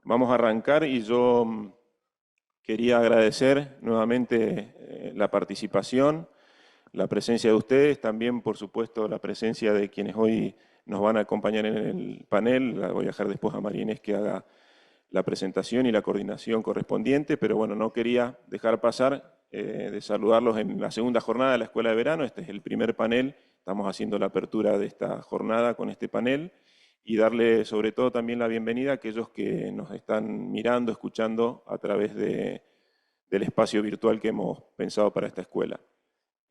vamos a arrancar y yo quería agradecer nuevamente la participación, la presencia de ustedes, también por supuesto la presencia de quienes hoy nos van a acompañar en el panel. La voy a dejar después a María Inés que haga la presentación y la coordinación correspondiente, pero bueno, no quería dejar pasar de saludarlos en la segunda jornada de la Escuela de Verano. Este es el primer panel, estamos haciendo la apertura de esta jornada con este panel y darle sobre todo también la bienvenida a aquellos que nos están mirando, escuchando a través del espacio virtual que hemos pensado para esta escuela.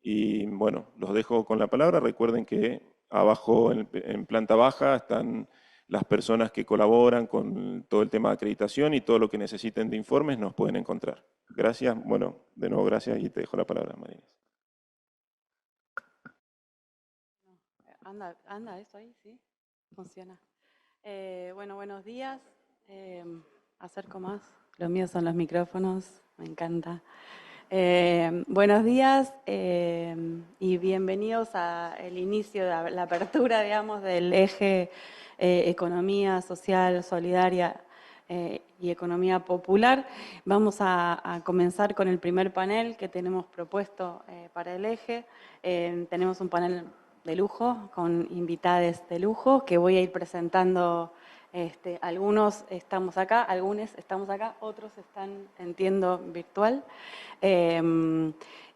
Y bueno, los dejo con la palabra. Recuerden que abajo en planta baja están las personas que colaboran con todo el tema de acreditación y todo lo que necesiten de informes nos pueden encontrar. Gracias. Bueno, de nuevo gracias y te dejo la palabra, María. Anda eso ahí, ¿sí? Funciona. Bueno, buenos días. Acerco más. Los míos son los micrófonos, me encanta. Buenos días y bienvenidos al inicio de la apertura, digamos, del eje economía social, solidaria y economía popular. Vamos a comenzar con el primer panel que tenemos propuesto para el eje. Tenemos un panel de lujo, con invitades de lujo, que voy a ir presentando. Algunos estamos acá, algunos estamos acá, otros están, entiendo, virtual.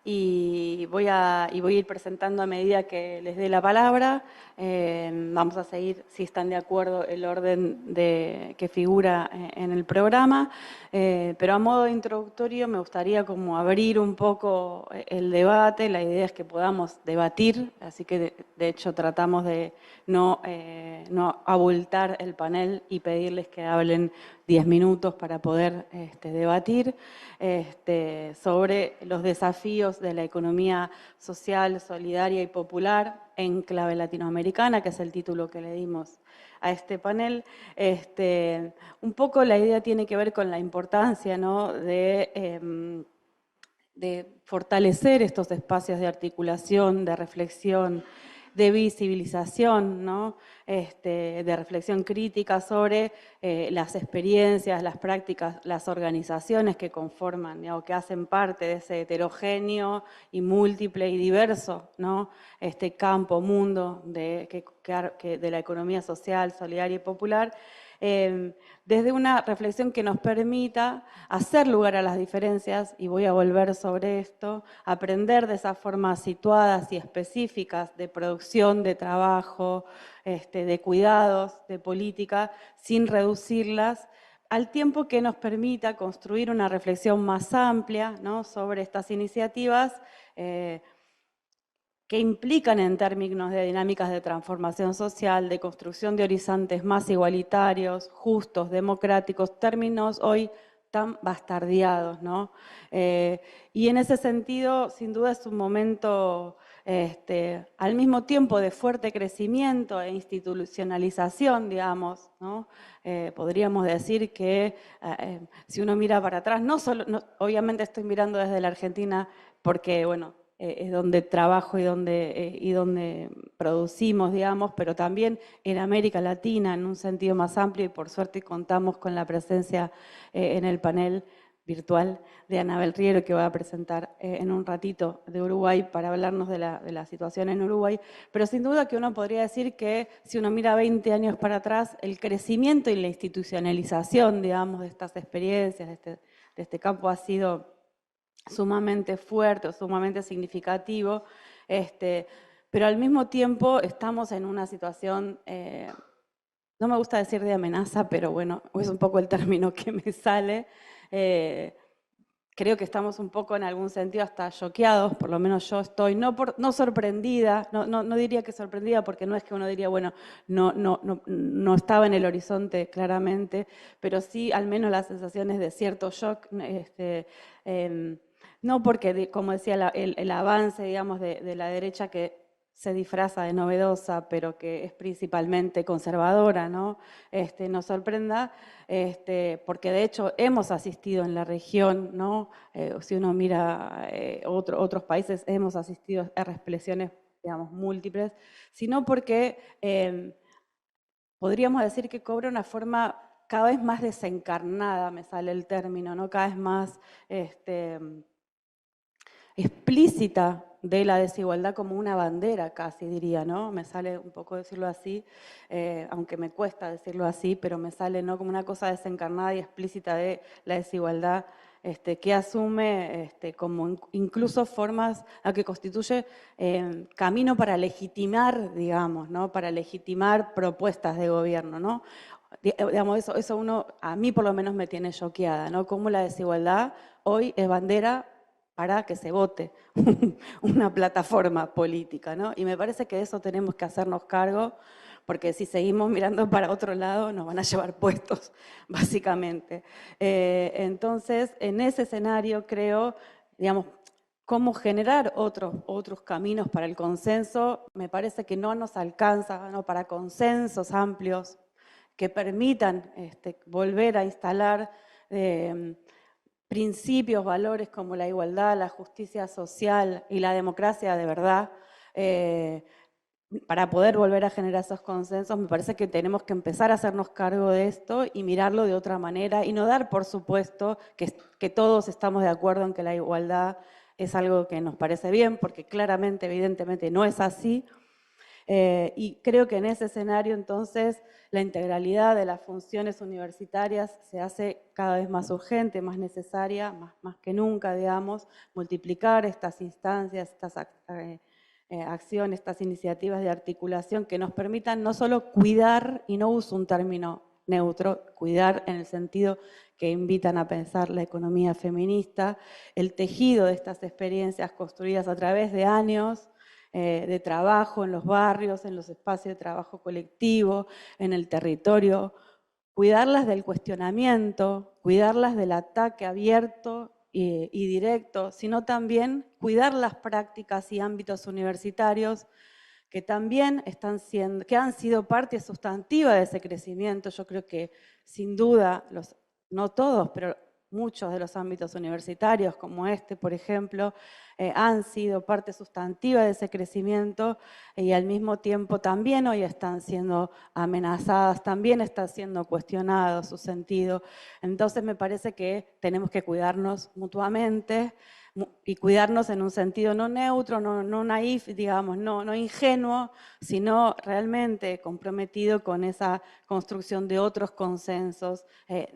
Y voy a ir presentando a medida que les dé la palabra. Vamos a seguir, si están de acuerdo, el orden que figura en el programa. Pero a modo introductorio me gustaría como abrir un poco el debate. La idea es que podamos debatir, así que de hecho tratamos de no abultar el panel y pedirles que hablen 10 minutos para poder debatir sobre los desafíos de la economía social, solidaria y popular en clave latinoamericana, que es el título que le dimos a este panel. Un poco la idea tiene que ver con la importancia, ¿no?, de fortalecer estos espacios de articulación, de reflexión, de visibilización, ¿no?, de reflexión crítica sobre las experiencias, las prácticas, las organizaciones que conforman, o que hacen parte de ese heterogéneo y múltiple y diverso, ¿no?, campo, mundo de la economía social, solidaria y popular, desde una reflexión que nos permita hacer lugar a las diferencias, y voy a volver sobre esto, aprender de esas formas situadas y específicas de producción, de trabajo, de cuidados, de política, sin reducirlas, al tiempo que nos permita construir una reflexión más amplia, ¿no?, sobre estas iniciativas que implican en términos de dinámicas de transformación social, de construcción de horizontes más igualitarios, justos, democráticos, términos hoy tan bastardeados, ¿no? Y en ese sentido, sin duda es un momento al mismo tiempo de fuerte crecimiento e institucionalización, digamos, ¿no? Podríamos decir que si uno mira para atrás, obviamente estoy mirando desde la Argentina porque, bueno, es donde trabajo y donde producimos, digamos, pero también en América Latina, en un sentido más amplio, y por suerte contamos con la presencia en el panel virtual de Anabel Riero, que va a presentar en un ratito de Uruguay para hablarnos de la situación en Uruguay. Pero sin duda que uno podría decir que si uno mira 20 años para atrás, el crecimiento y la institucionalización, digamos, de estas experiencias, de este campo ha sido sumamente fuerte o sumamente significativo, pero al mismo tiempo estamos en una situación, no me gusta decir de amenaza, pero bueno, es un poco el término que me sale. Creo que estamos un poco en algún sentido hasta choqueados, por lo menos yo estoy, no sorprendida, no diría que sorprendida, porque no es que uno diría, bueno, no estaba en el horizonte claramente, pero sí al menos las sensaciones de cierto shock, no porque, como decía, el avance, digamos, de la derecha que se disfraza de novedosa, pero que es principalmente conservadora, ¿no?, nos sorprenda, porque de hecho hemos asistido en la región, ¿no?, si uno mira otros países, hemos asistido a expresiones, digamos, múltiples, sino porque podríamos decir que cobra una forma cada vez más desencarnada, me sale el término, ¿no? Cada vez más explícita de la desigualdad como una bandera, casi diría, ¿no? Me sale un poco decirlo así, aunque me cuesta decirlo así, pero me sale, ¿no?, como una cosa desencarnada y explícita de la desigualdad, que asume como incluso formas a que constituye camino para legitimar, digamos, ¿no?, para legitimar propuestas de gobierno, ¿no? Digamos, eso uno, a mí por lo menos me tiene choqueada, ¿no? Cómo la desigualdad hoy es bandera para que se vote una plataforma política, ¿no? Y me parece que de eso tenemos que hacernos cargo, porque si seguimos mirando para otro lado nos van a llevar puestos, básicamente. Entonces, en ese escenario creo, digamos, cómo generar otros caminos para el consenso, me parece que no nos alcanza, ¿no?, para consensos amplios que permitan volver a instalar principios, valores como la igualdad, la justicia social y la democracia de verdad, para poder volver a generar esos consensos, me parece que tenemos que empezar a hacernos cargo de esto y mirarlo de otra manera y no dar por supuesto que todos estamos de acuerdo en que la igualdad es algo que nos parece bien, porque claramente, evidentemente, no es así. Y creo que en ese escenario, entonces, la integralidad de las funciones universitarias se hace cada vez más urgente, más necesaria, más que nunca, digamos, multiplicar estas instancias, estas acciones, estas iniciativas de articulación que nos permitan no solo cuidar, y no uso un término neutro, cuidar en el sentido que invitan a pensar la economía feminista, el tejido de estas experiencias construidas a través de años, de trabajo en los barrios, en los espacios de trabajo colectivo, en el territorio, cuidarlas del cuestionamiento, cuidarlas del ataque abierto y directo, sino también cuidar las prácticas y ámbitos universitarios que también que han sido parte sustantiva de ese crecimiento. Yo creo que sin duda, no todos, pero muchos de los ámbitos universitarios, como por ejemplo, han sido parte sustantiva de ese crecimiento y al mismo tiempo también hoy están siendo amenazadas, también está siendo cuestionado su sentido. Entonces me parece que tenemos que cuidarnos mutuamente y cuidarnos en un sentido no neutro, no naif, digamos, no ingenuo, sino realmente comprometido con esa construcción de otros consensos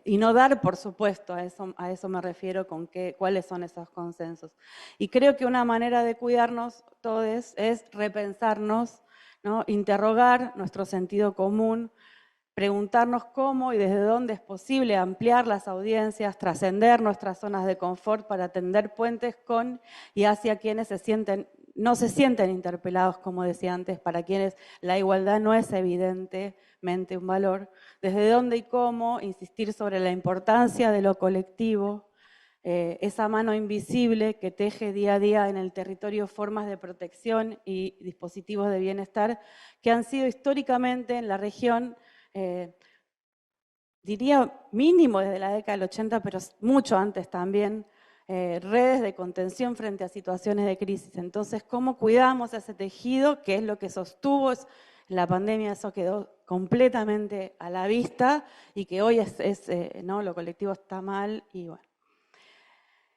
y no dar, por supuesto, a eso me refiero con cuáles son esos consensos. Y creo que una manera de cuidarnos todos es repensarnos, ¿no?, interrogar nuestro sentido común, preguntarnos cómo y desde dónde es posible ampliar las audiencias, trascender nuestras zonas de confort para tender puentes con y hacia quienes no se sienten interpelados, como decía antes, para quienes la igualdad no es evidentemente un valor, desde dónde y cómo insistir sobre la importancia de lo colectivo, esa mano invisible que teje día a día en el territorio formas de protección y dispositivos de bienestar que han sido históricamente en la región, diría mínimo desde la década del 80, pero mucho antes también, redes de contención frente a situaciones de crisis. Entonces, ¿cómo cuidamos ese tejido? ¿Qué es lo que sostuvo? La pandemia eso quedó completamente a la vista y que hoy ¿no?, lo colectivo está mal y bueno.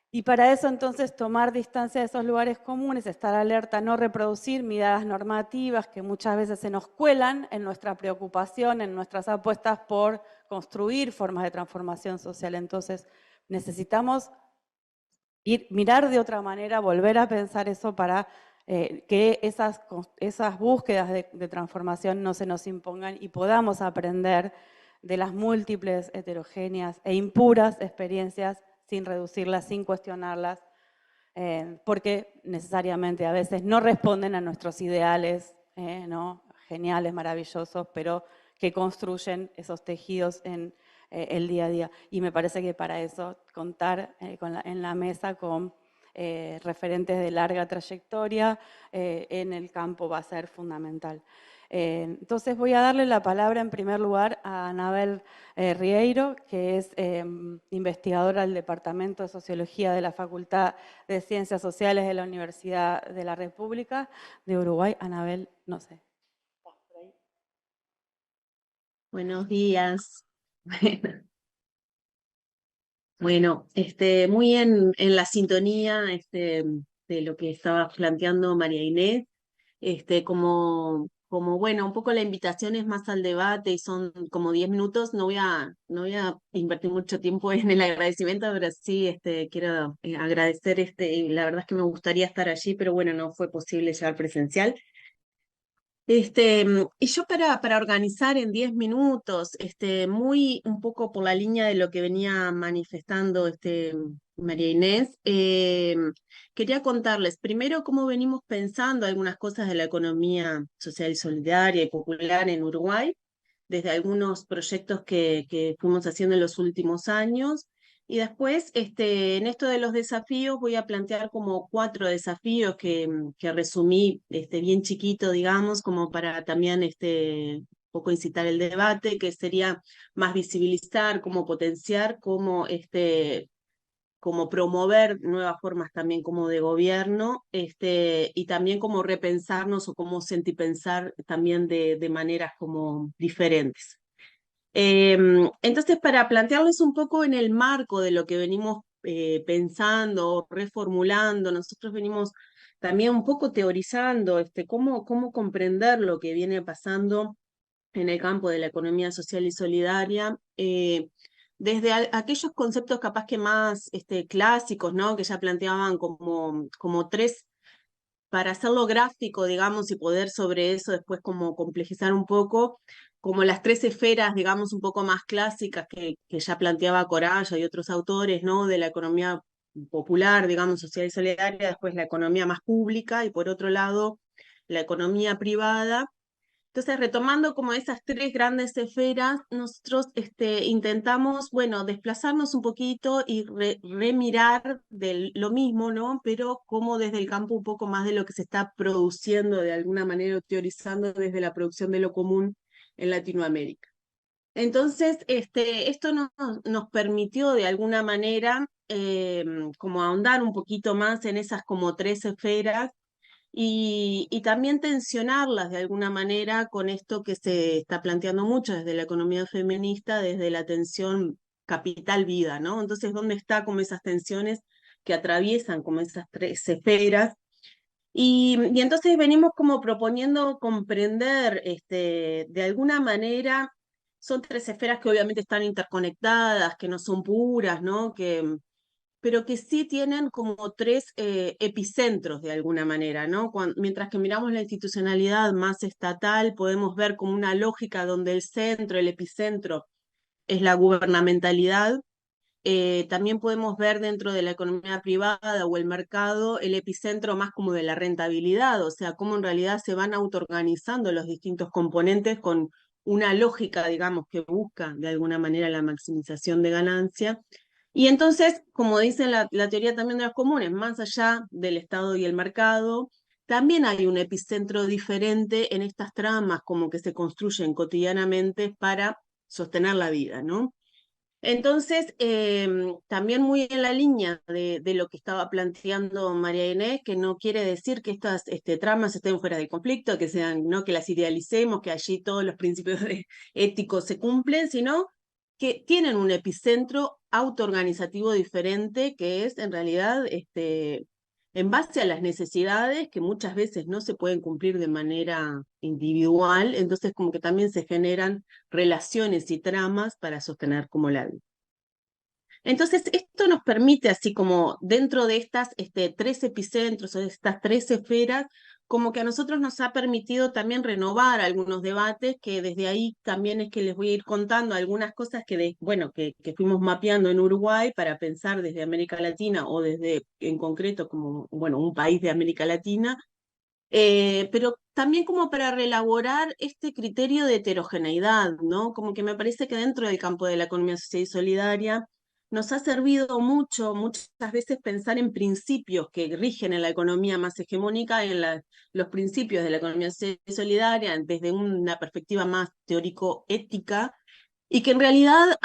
Y para eso entonces tomar distancia de esos lugares comunes, estar alerta, no reproducir miradas normativas que muchas veces se nos cuelan en nuestra preocupación, en nuestras apuestas por construir formas de transformación social. Entonces necesitamos mirar de otra manera, volver a pensar eso para que esas búsquedas de transformación no se nos impongan y podamos aprender de las múltiples, heterogéneas e impuras experiencias sin reducirlas, sin cuestionarlas, porque necesariamente a veces no responden a nuestros ideales, ¿no?, geniales, maravillosos, pero que construyen esos tejidos en el día a día. Y me parece que para eso contar en la mesa con referentes de larga trayectoria en el campo va a ser fundamental. Entonces voy a darle la palabra en primer lugar a Anabel Rieiro, que es investigadora del Departamento de Sociología de la Facultad de Ciencias Sociales de la Universidad de la República de Uruguay. Anabel, no sé. Buenos días. Bueno, muy en la sintonía de lo que estaba planteando María Inés, bueno, un poco la invitación es más al debate y son como 10 minutos, no voy a invertir mucho tiempo en el agradecimiento, pero sí quiero agradecer, y la verdad es que me gustaría estar allí, pero bueno, no fue posible llegar presencial. Y yo para organizar en 10 minutos, muy un poco por la línea de lo que venía manifestando María Inés, quería contarles primero cómo venimos pensando algunas cosas de la economía social y solidaria y popular en Uruguay, desde algunos proyectos que fuimos haciendo en los últimos años. Y después, en esto de los desafíos, voy a plantear como 4 desafíos que resumí bien chiquito, digamos, como para también un poco incitar el debate, que sería más visibilizar, cómo potenciar, cómo promover nuevas formas también como de gobierno, y también cómo repensarnos o cómo sentipensar también de maneras como diferentes. Entonces, para plantearles un poco en el marco de lo que venimos pensando, reformulando, nosotros venimos también un poco teorizando cómo comprender lo que viene pasando en el campo de la economía social y solidaria, desde aquellos conceptos capaz que más clásicos, ¿no? Que ya planteaban como 3 para hacerlo gráfico, digamos, y poder sobre eso después como complejizar un poco, como las 3 esferas, digamos, un poco más clásicas que ya planteaba Coralla y otros autores, ¿no? De la economía popular, digamos, social y solidaria, después la economía más pública y por otro lado la economía privada. Entonces, retomando como esas 3 grandes esferas, nosotros intentamos, bueno, desplazarnos un poquito y remirar de lo mismo, ¿no? Pero como desde el campo un poco más de lo que se está produciendo de alguna manera, o teorizando desde la producción de lo común en Latinoamérica. Entonces, esto nos permitió de alguna manera como ahondar un poquito más en esas como 3 esferas y también tensionarlas de alguna manera con esto que se está planteando mucho desde la economía feminista, desde la tensión capital-vida, ¿no? Entonces, ¿dónde está como esas tensiones que atraviesan como esas 3 esferas? Y entonces venimos como proponiendo comprender, de alguna manera, son 3 esferas que obviamente están interconectadas, que no son puras, ¿no? Pero que sí tienen como 3 epicentros de alguna manera, ¿no? Mientras que miramos la institucionalidad más estatal, podemos ver como una lógica donde el centro, el epicentro, es la gubernamentalidad. También podemos ver dentro de la economía privada o el mercado el epicentro más como de la rentabilidad, o sea, cómo en realidad se van autoorganizando los distintos componentes con una lógica, digamos, que busca de alguna manera la maximización de ganancia. Y entonces, como dice la teoría también de los comunes, más allá del Estado y el mercado, también hay un epicentro diferente en estas tramas como que se construyen cotidianamente para sostener la vida, ¿no? Entonces, también muy en la línea de lo que estaba planteando María Inés, que no quiere decir que estas tramas estén fuera de conflicto, que sean, no que las idealicemos, que allí todos los principios éticos se cumplen, sino que tienen un epicentro autoorganizativo diferente, que es en realidad en base a las necesidades que muchas veces no se pueden cumplir de manera individual, entonces como que también se generan relaciones y tramas para sostener como la vida. Entonces, esto nos permite, así como dentro de estas 3 epicentros o de estas 3 esferas, como que a nosotros nos ha permitido también renovar algunos debates, que desde ahí también es que les voy a ir contando algunas cosas bueno, que fuimos mapeando en Uruguay para pensar desde América Latina o desde, en concreto, como, bueno, un país de América Latina, pero también como para reelaborar este criterio de heterogeneidad, ¿no? Como que me parece que dentro del campo de la economía social y solidaria nos ha servido mucho, muchas veces pensar en principios que rigen en la economía más hegemónica, los principios de la economía social y solidaria desde una perspectiva más teórico-ética, y que en realidad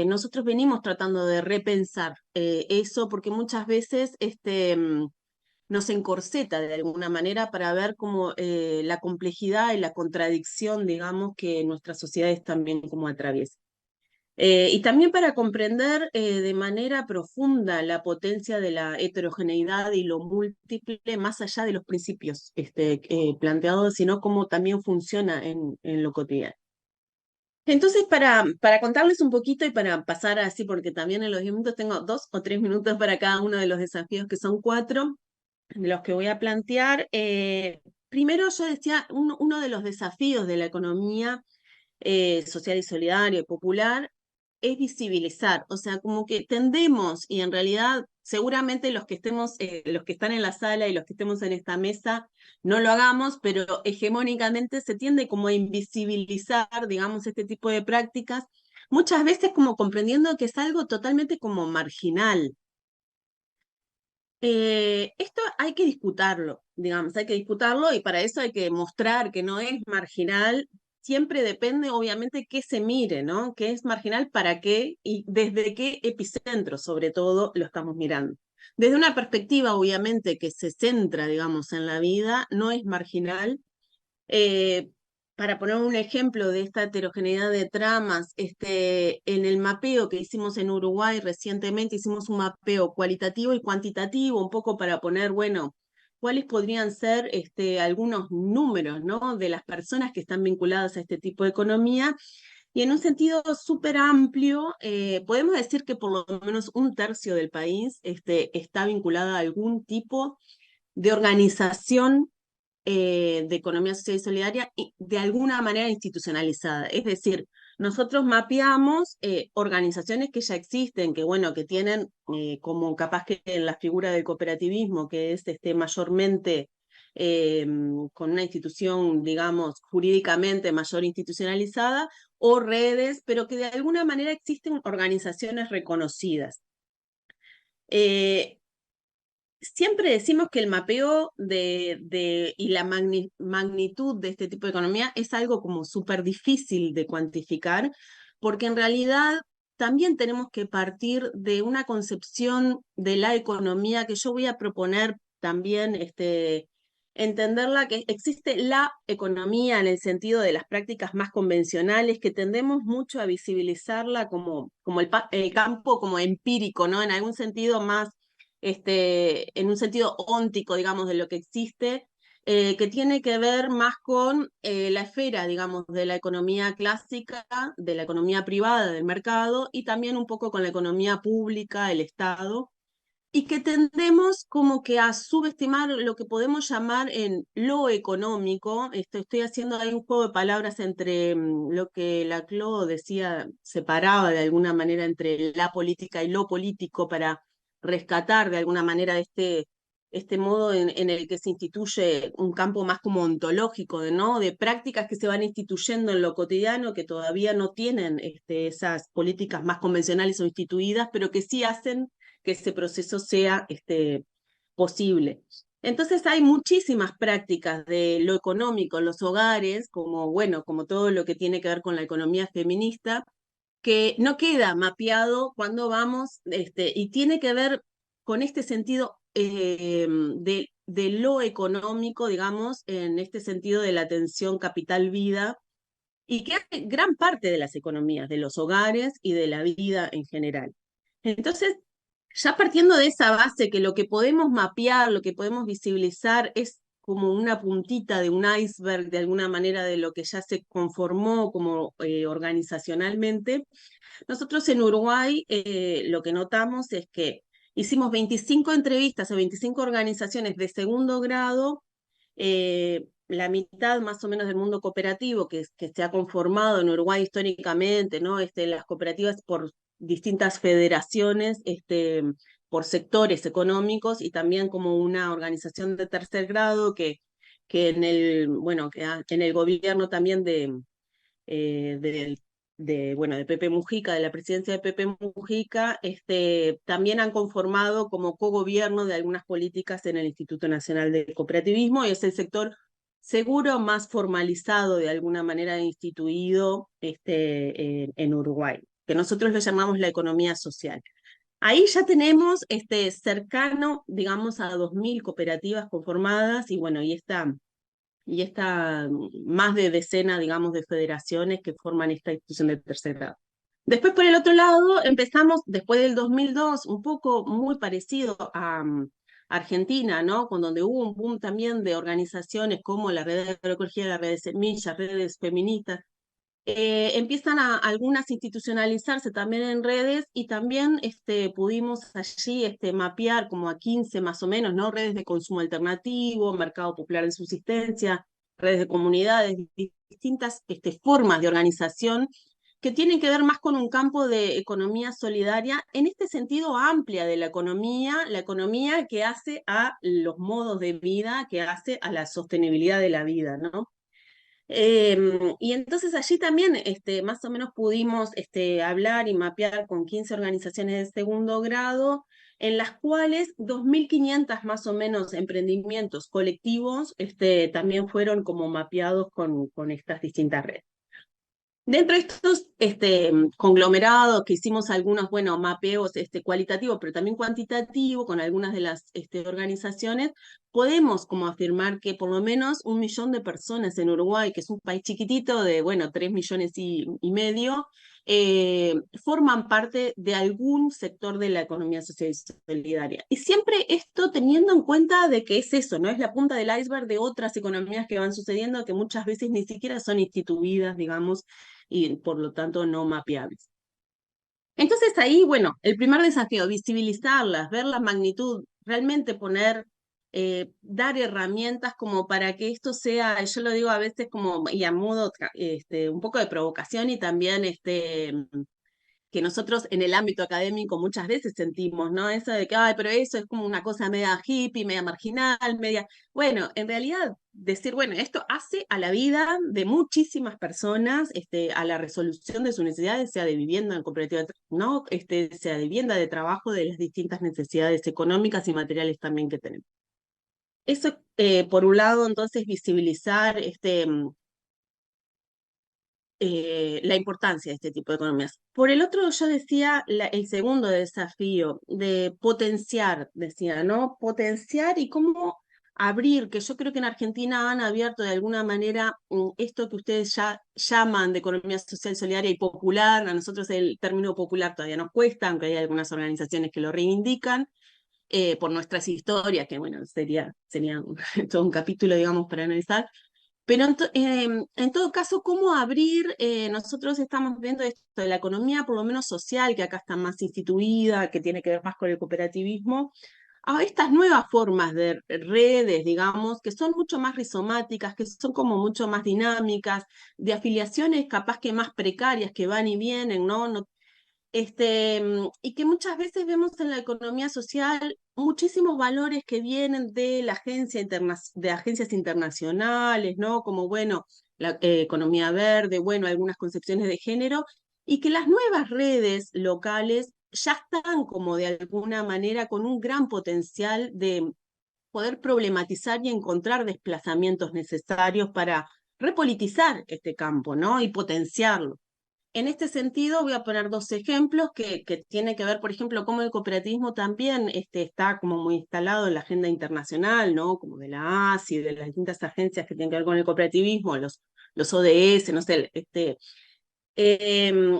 nosotros venimos tratando de repensar eso, porque muchas veces nos encorseta de alguna manera para ver como la complejidad y la contradicción, digamos, que nuestras sociedades también como atraviesan. Y también para comprender de manera profunda la potencia de la heterogeneidad y lo múltiple, más allá de los principios planteados, sino cómo también funciona en lo cotidiano. Entonces, para contarles un poquito y para pasar así, porque también en los 10 minutos tengo 2 o 3 minutos para cada uno de los desafíos, que son 4, de los que voy a plantear. Primero, yo decía, uno de los desafíos de la economía social y solidaria y popular es visibilizar, o sea, como que tendemos, y en realidad seguramente los que están en la sala y los que estemos en esta mesa, no lo hagamos, pero hegemónicamente se tiende como a invisibilizar, digamos, este tipo de prácticas, muchas veces como comprendiendo que es algo totalmente como marginal. Esto hay que disputarlo, digamos, hay que disputarlo y para eso hay que mostrar que no es marginal. Siempre depende, obviamente, qué se mire, ¿no? ¿Qué es marginal para qué y desde qué epicentro, sobre todo, lo estamos mirando? Desde una perspectiva, obviamente, que se centra, digamos, en la vida, no es marginal. eh, para poner un ejemplo de esta heterogeneidad de tramas, en el mapeo que hicimos en Uruguay recientemente, hicimos un mapeo cualitativo y cuantitativo, un poco para poner, bueno, cuáles podrían ser algunos números, ¿no? De las personas que están vinculadas a este tipo de economía. Y en un sentido súper amplio, podemos decir que por lo menos 1/3 del país está vinculada a algún tipo de organización de economía social y solidaria y de alguna manera institucionalizada. Es decir, nosotros mapeamos organizaciones que ya existen, que bueno, que tienen como capaz que en la figura del cooperativismo, que es mayormente con una institución, digamos, jurídicamente mayor institucionalizada, o redes, pero que de alguna manera existen organizaciones reconocidas. Eh, Siempre decimos que el mapeo y la magnitud de este tipo de economía es algo como súper difícil de cuantificar, porque en realidad también tenemos que partir de una concepción de la economía que yo voy a proponer también entenderla, que existe la economía en el sentido de las prácticas más convencionales, que tendemos mucho a visibilizarla como el campo como empírico, ¿no? En algún sentido más en un sentido óntico, digamos, de lo que existe, que tiene que ver más con la esfera, digamos, de la economía clásica, de la economía privada, del mercado, y también un poco con la economía pública, el Estado, y que tendemos como que a subestimar lo que podemos llamar en lo económico. Estoy haciendo ahí un juego de palabras entre lo que Laclau decía, separaba de alguna manera entre la política y lo político para rescatar de alguna manera este modo en el que se instituye un campo más como ontológico, ¿no? De prácticas que se van instituyendo en lo cotidiano, que todavía no tienen esas políticas más convencionales o instituidas, pero que sí hacen que ese proceso sea posible. Entonces hay muchísimas prácticas de lo económico en los hogares, como bueno, como todo lo que tiene que ver con la economía feminista, que no queda mapeado cuando vamos, y tiene que ver con este sentido de lo económico, digamos, en este sentido de la atención capital-vida, y que hace gran parte de las economías, de los hogares y de la vida en general. Entonces, ya partiendo de esa base, que lo que podemos mapear, lo que podemos visibilizar es como una puntita de un iceberg, de alguna manera, de lo que ya se conformó como organizacionalmente, nosotros en Uruguay lo que notamos es que hicimos 25 entrevistas a 25 organizaciones de segundo grado, la mitad más o menos del mundo cooperativo que se ha conformado en Uruguay históricamente, ¿no? Las cooperativas por distintas federaciones, por sectores económicos y también como una organización de tercer grado que bueno, en el gobierno también eh, del- bueno, de Pepe Mujica, de la presidencia de Pepe Mujica, también han conformado como cogobierno de algunas políticas en el Instituto Nacional de Cooperativismo, y es el sector seguro más formalizado, de alguna manera instituido en Uruguay, que nosotros lo llamamos la economía social. Ahí ya tenemos cercano, digamos, a 2.000 cooperativas conformadas, y bueno, y esta más de decena, digamos, de federaciones que forman esta institución de tercer grado. Después, por el otro lado, empezamos después del 2002, un poco muy parecido a Argentina, ¿no? Con donde hubo un boom también de organizaciones como la Red de Agroecología, la Red de Semillas, redes feministas. Empiezan a algunas institucionalizarse también en redes y también pudimos allí mapear como a 15 más o menos, ¿no? Redes de consumo alternativo, mercado popular de subsistencia, redes de comunidades, distintas formas de organización que tienen que ver más con un campo de economía solidaria, en este sentido amplia de la economía que hace a los modos de vida, que hace a la sostenibilidad de la vida, ¿no? Y entonces allí también más o menos pudimos hablar y mapear con 15 organizaciones de segundo grado, en las cuales 2.500 más o menos emprendimientos colectivos también fueron como mapeados con estas distintas redes. Dentro de estos conglomerados que hicimos algunos, bueno, mapeos cualitativos, pero también cuantitativos con algunas de las organizaciones, podemos como afirmar que por lo menos 1 millón de personas en Uruguay, que es un país chiquitito de, bueno, 3,5 millones, forman parte de algún sector de la economía social y solidaria. Y siempre esto teniendo en cuenta de que es eso, ¿no? Es la punta del iceberg de otras economías que van sucediendo que muchas veces ni siquiera son instituidas, digamos, y por lo tanto no mapeables. Entonces ahí, bueno, el primer desafío, visibilizarlas, ver la magnitud, realmente poner, dar herramientas como para que esto sea, yo lo digo a veces como, y a modo, un poco de provocación y también que nosotros en el ámbito académico muchas veces sentimos, ¿no? Eso de que, ay, pero eso es como una cosa media hippie, media marginal, media... Bueno, en realidad decir, bueno, esto hace a la vida de muchísimas personas, a la resolución de sus necesidades, sea de vivienda en cooperativa, ¿no? Sea de vivienda, de trabajo, de las distintas necesidades económicas y materiales también que tenemos. Eso, por un lado, entonces, visibilizar la importancia de este tipo de economías. Por el otro, yo decía el segundo desafío de potenciar, decía, ¿no? Potenciar y cómo abrir, que yo creo que en Argentina han abierto de alguna manera esto que ustedes ya llaman de economía social solidaria y popular. A nosotros el término popular todavía nos cuesta, aunque hay algunas organizaciones que lo reivindican. Por nuestras historias, que bueno, sería todo un capítulo, digamos, para analizar, pero en todo caso, ¿cómo abrir? Nosotros estamos viendo esto de la economía, por lo menos social, que acá está más instituida, que tiene que ver más con el cooperativismo, a estas nuevas formas de redes, digamos, que son mucho más rizomáticas, que son como mucho más dinámicas, de afiliaciones capaz que más precarias, que van y vienen, ¿no? Y que muchas veces vemos en la economía social muchísimos valores que vienen de la de agencias internacionales, ¿no? Como, bueno, la economía verde, bueno, algunas concepciones de género, y que las nuevas redes locales ya están como de alguna manera con un gran potencial de poder problematizar y encontrar desplazamientos necesarios para repolitizar este campo, ¿no? Y potenciarlo. En este sentido, voy a poner dos ejemplos que tienen que ver, por ejemplo, cómo el cooperativismo también está como muy instalado en la agenda internacional, ¿no? Como de la ASI, de las distintas agencias que tienen que ver con el cooperativismo, los ODS, no sé,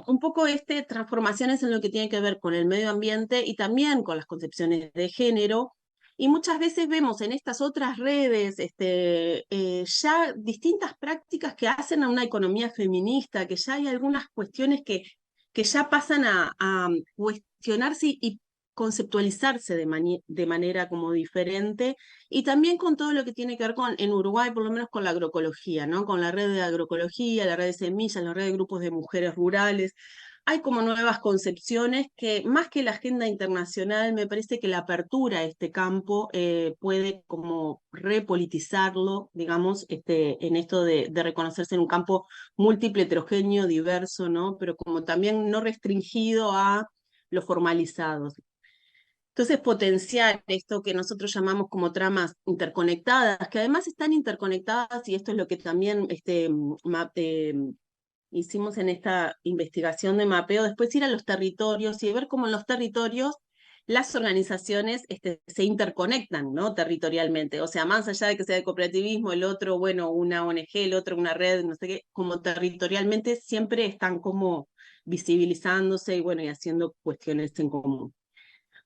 un poco transformaciones en lo que tiene que ver con el medio ambiente y también con las concepciones de género. Y muchas veces vemos en estas otras redes ya distintas prácticas que hacen a una economía feminista, que ya hay algunas cuestiones que ya pasan a cuestionarse y conceptualizarse de manera como diferente, y también con todo lo que tiene que ver con, en Uruguay, por lo menos con la agroecología, ¿no? Con la red de agroecología, la red de semillas, la red de grupos de mujeres rurales. Hay como nuevas concepciones que, más que la agenda internacional, me parece que la apertura a este campo puede como repolitizarlo, digamos, en esto de reconocerse en un campo múltiple, heterogéneo, diverso, ¿no? Pero como también no restringido a lo formalizado. Entonces, potenciar esto que nosotros llamamos como tramas interconectadas, que además están interconectadas, y esto es lo que también hicimos en esta investigación de mapeo, después ir a los territorios y ver cómo en los territorios las organizaciones se interconectan, ¿no? Territorialmente. O sea, más allá de que sea de cooperativismo, el otro, bueno, una ONG, el otro una red, no sé qué, como territorialmente siempre están como visibilizándose y bueno, y haciendo cuestiones en común.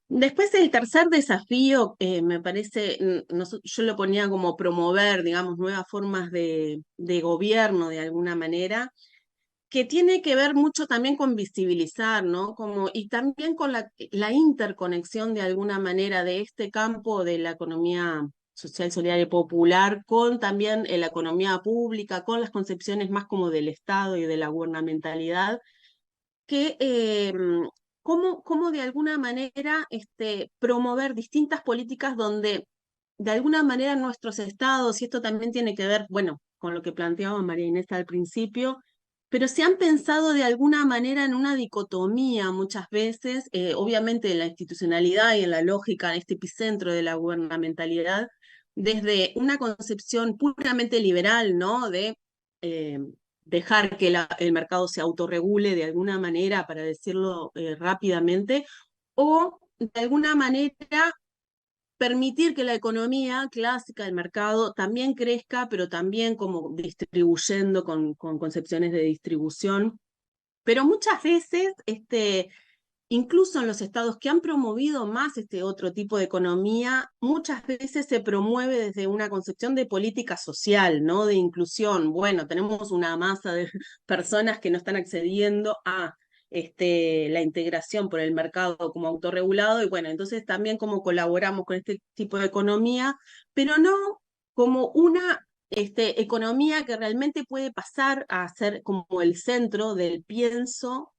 Después el tercer desafío, me parece, yo lo ponía como promover, digamos, nuevas formas de gobierno de alguna manera, que tiene que ver mucho también con visibilizar, ¿no? Como, y también con la interconexión de alguna manera de este campo de la economía social, solidaria y popular con también la economía pública, con las concepciones más como del Estado y de la gubernamentalidad, que cómo de alguna manera promover distintas políticas donde de alguna manera nuestros estados, y esto también tiene que ver, bueno, con lo que planteaba María Inés al principio, pero se han pensado de alguna manera en una dicotomía muchas veces, obviamente en la institucionalidad y en la lógica, en este epicentro de la gubernamentalidad, desde una concepción puramente liberal, ¿no? De eh, dejar que el mercado se autorregule de alguna manera, para decirlo rápidamente, o de alguna manera permitir que la economía clásica del mercado también crezca, pero también como distribuyendo con concepciones de distribución. Pero muchas veces, incluso en los estados que han promovido más este otro tipo de economía, muchas veces se promueve desde una concepción de política social, ¿no? De inclusión. Bueno, tenemos una masa de personas que no están accediendo a la integración por el mercado como autorregulado, y bueno, entonces también como colaboramos con este tipo de economía, pero no como una economía que realmente puede pasar a ser como el centro del pienso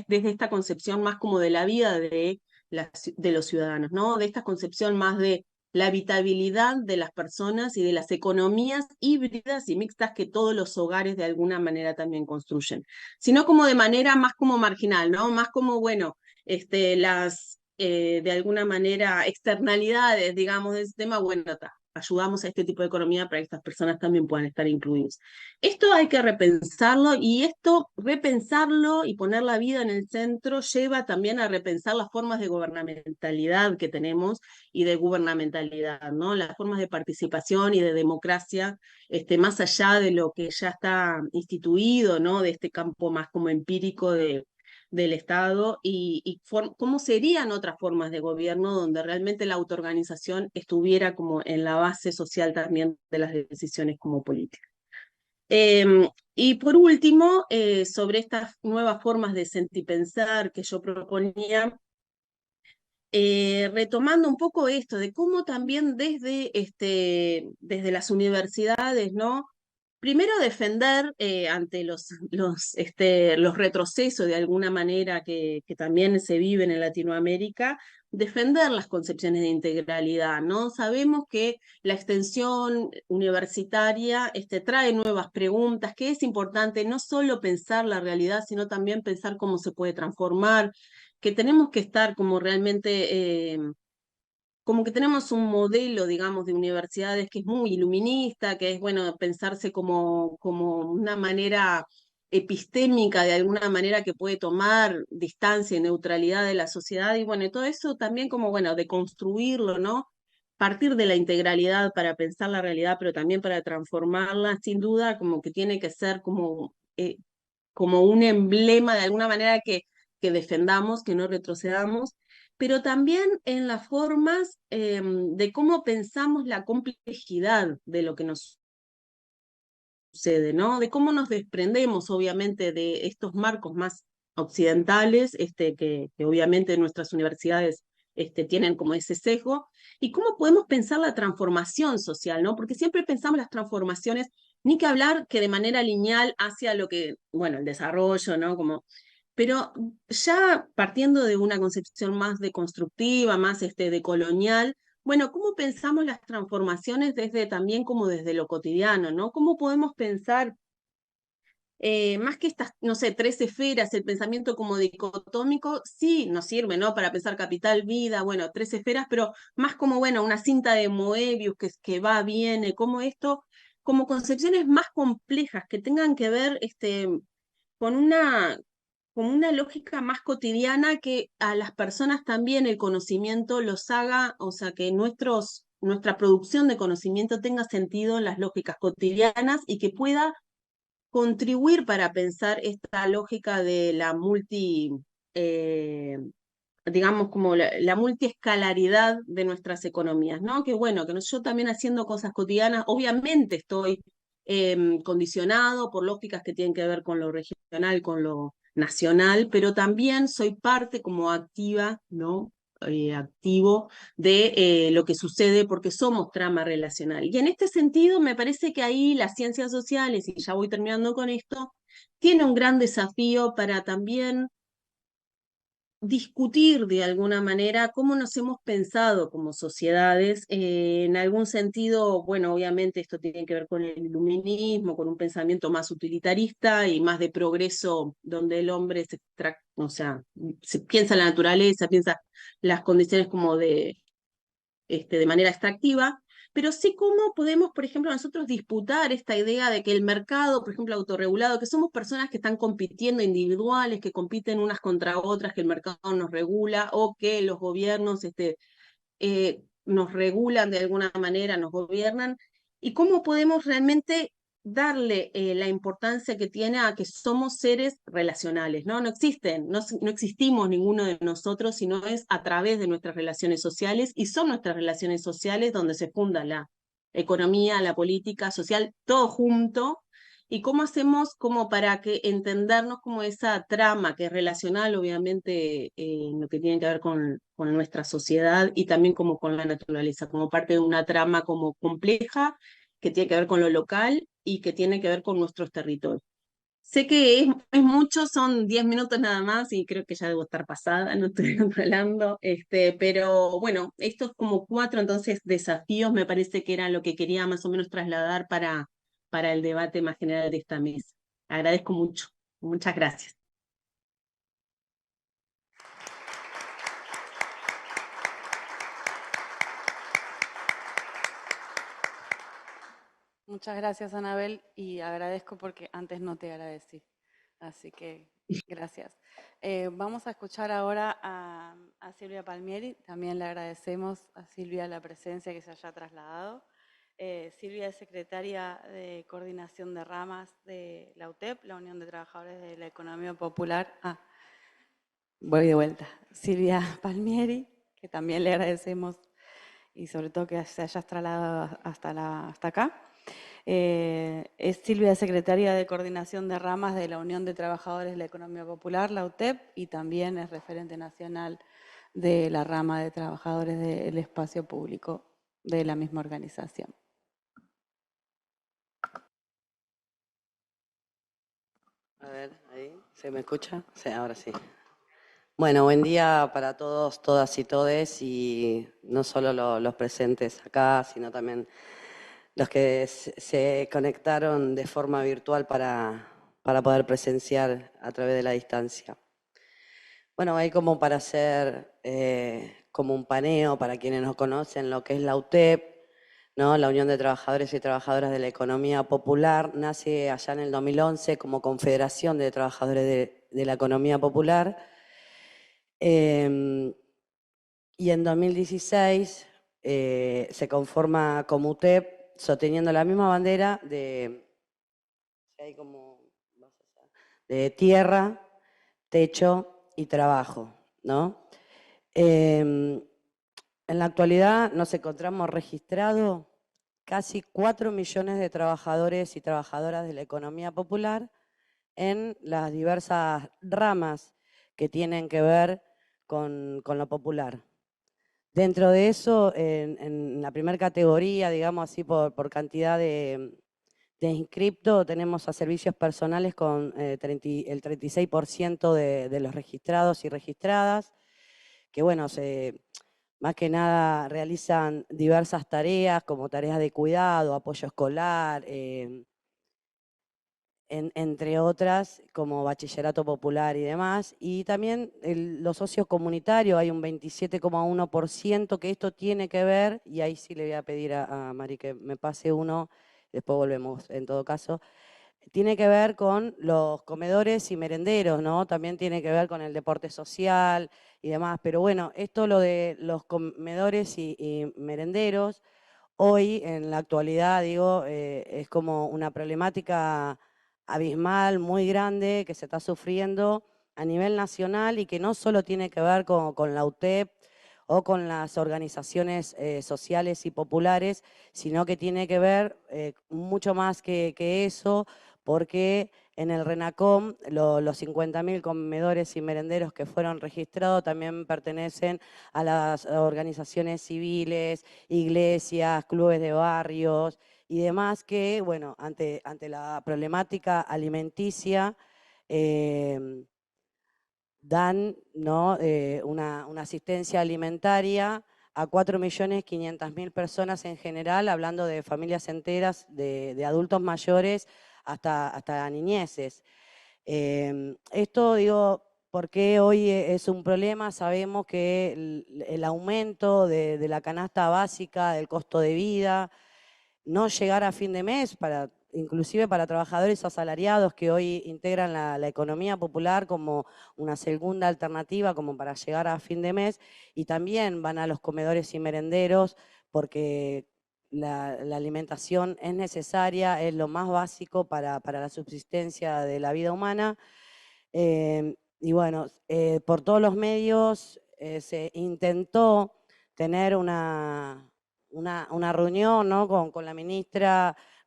desde esta concepción más como de la vida de los ciudadanos, ¿no? De esta concepción más de la habitabilidad de las personas y de las economías híbridas y mixtas que todos los hogares de alguna manera también construyen, sino como de manera más como marginal, ¿no? Más como, bueno, de alguna manera externalidades, digamos, de ese tema, bueno, ayudamos a este tipo de economía para que estas personas también puedan estar incluidas. Esto hay que repensarlo, y esto, repensarlo y poner la vida en el centro, lleva también a repensar las formas de gubernamentalidad que tenemos y de gubernamentalidad, ¿no? Las formas de participación y de democracia, más allá de lo que ya está instituido, ¿no? De este campo más como empírico del Estado, y cómo serían otras formas de gobierno donde realmente la autoorganización estuviera como en la base social también de las decisiones como políticas. Y por último, sobre estas nuevas formas de sentir y pensar que yo proponía, retomando un poco esto de cómo también desde las universidades, ¿no? Primero defender ante los retrocesos de alguna manera que también se viven en Latinoamérica, defender las concepciones de integralidad, ¿no? Sabemos que la extensión universitaria trae nuevas preguntas, que es importante no solo pensar la realidad, sino también pensar cómo se puede transformar, que tenemos que estar como realmente como que tenemos un modelo, digamos, de universidades que es muy iluminista, que es, bueno, pensarse como una manera epistémica, de alguna manera que puede tomar distancia y neutralidad de la sociedad, y bueno, y todo eso también como, bueno, de construirlo, ¿no? Partir de la integralidad para pensar la realidad, pero también para transformarla, sin duda, como que tiene que ser como un emblema de alguna manera que defendamos, que no retrocedamos, pero también en las formas de cómo pensamos la complejidad de lo que nos sucede, ¿no? De cómo nos desprendemos, obviamente, de estos marcos más occidentales, que obviamente nuestras universidades tienen como ese sesgo, y cómo podemos pensar la transformación social, ¿no? Porque siempre pensamos las transformaciones, ni que hablar que de manera lineal hacia lo que, bueno, el desarrollo, ¿no? Pero ya partiendo de una concepción más deconstructiva, más decolonial, bueno, ¿cómo pensamos las transformaciones desde también como desde lo cotidiano, ¿no? ¿Cómo podemos pensar más que estas, no sé, tres esferas, el pensamiento como dicotómico, sí nos sirve, ¿no? Para pensar capital, vida, bueno, tres esferas, pero más como, bueno, una cinta de Moebius que va, viene, como esto, como concepciones más complejas que tengan que ver con una lógica más cotidiana, que a las personas también el conocimiento los haga, o sea, que nuestra producción de conocimiento tenga sentido en las lógicas cotidianas y que pueda contribuir para pensar esta lógica de la digamos, como la multiescalaridad de nuestras economías, ¿no? Que bueno, que yo también haciendo cosas cotidianas, obviamente estoy condicionado por lógicas que tienen que ver con lo regional, con lo nacional, pero también soy parte como activa, ¿no? Activo de lo que sucede porque somos trama relacional. Y en este sentido me parece que ahí las ciencias sociales, y ya voy terminando con esto, tiene un gran desafío para también discutir de alguna manera cómo nos hemos pensado como sociedades. En algún sentido, bueno, obviamente esto tiene que ver con el iluminismo, con un pensamiento más utilitarista y más de progreso, donde el hombre o sea, se piensa la naturaleza, piensa las condiciones como de manera extractiva, pero sí cómo podemos, por ejemplo, nosotros disputar esta idea de que el mercado, por ejemplo, autorregulado, que somos personas que están compitiendo individuales, que compiten unas contra otras, que el mercado nos regula o que los gobiernos nos regulan de alguna manera, nos gobiernan, y cómo podemos realmente darle la importancia que tiene a que somos seres relacionales, ¿no? No existen, no existimos ninguno de nosotros, sino es a través de nuestras relaciones sociales, y son nuestras relaciones sociales donde se funda la economía, la política social, todo junto. ¿Y cómo hacemos como para que entendernos como esa trama que es relacional, obviamente, en lo que tiene que ver con nuestra sociedad y también como con la naturaleza, como parte de una trama como compleja que tiene que ver con lo local y que tiene que ver con nuestros territorios? Sé que es mucho, son 10 minutos nada más y creo que ya debo estar pasada, no estoy controlando, pero bueno, estos como cuatro entonces desafíos me parece que eran lo que quería más o menos trasladar para el debate más general de esta mesa. Agradezco mucho, muchas gracias. Muchas gracias, Anabel, y agradezco porque antes no te agradecí. Así que gracias. Vamos a escuchar ahora a Silvia Palmieri. También le agradecemos a Silvia la presencia que se haya trasladado. Silvia es secretaria de Coordinación de Ramas de la UTEP, la Unión de Trabajadores de la Economía Popular. Voy de vuelta. Silvia Palmieri, que también le agradecemos y sobre todo que se hayas trasladado hasta acá. Es Silvia, secretaria de Coordinación de Ramas de la Unión de Trabajadores de la Economía Popular, la UTEP, y también es referente nacional de la rama de trabajadores del espacio público de la misma organización. A ver, ahí, ¿se me escucha? Sí, ahora sí. Bueno, buen día para todos, todas y todes, y no solo los presentes acá, sino también los que se conectaron de forma virtual para poder presenciar a través de la distancia. Bueno, hay como para hacer como un paneo para quienes no conocen lo que es la UTEP, ¿no? La Unión de Trabajadores y Trabajadoras de la Economía Popular, nace allá en el 2011 como Confederación de Trabajadores de la Economía Popular. Y en 2016 se conforma como UTEP, sosteniendo la misma bandera de tierra, techo y trabajo, ¿no? En la actualidad nos encontramos registrados casi 4 millones de trabajadores y trabajadoras de la economía popular en las diversas ramas que tienen que ver con lo popular. Dentro de eso, en la primera categoría, digamos así, por cantidad de inscriptos, tenemos a servicios personales con el 36% de los registrados y registradas, que bueno, más que nada realizan diversas tareas, como tareas de cuidado, apoyo escolar, entre otras, como bachillerato popular y demás. Y también los socios comunitarios, hay un 27,1%, que esto tiene que ver, y ahí sí le voy a pedir a Mari que me pase uno, después volvemos en todo caso, tiene que ver con los comedores y merenderos, ¿no? También tiene que ver con el deporte social y demás. Pero bueno, esto lo de los comedores y merenderos, hoy en la actualidad, digo, es como una problemática abismal, muy grande, que se está sufriendo a nivel nacional y que no solo tiene que ver con la UTEP o con las organizaciones sociales y populares, sino que tiene que ver mucho más que eso, porque en el RENACOM los 50.000 comedores y merenderos que fueron registrados también pertenecen a las organizaciones civiles, iglesias, clubes de barrios y demás que, bueno, ante la problemática alimenticia, dan, ¿no? una asistencia alimentaria a 4.500.000 personas en general, hablando de familias enteras, de adultos mayores hasta niñeces. Esto, digo, porque hoy es un problema, sabemos que el aumento de la canasta básica, del costo de vida, no llegar a fin de mes, inclusive para trabajadores asalariados que hoy integran la economía popular como una segunda alternativa como para llegar a fin de mes, y también van a los comedores y merenderos porque la alimentación es necesaria, es lo más básico para la subsistencia de la vida humana. Y bueno, por todos los medios se intentó tener una reunión, ¿no? con la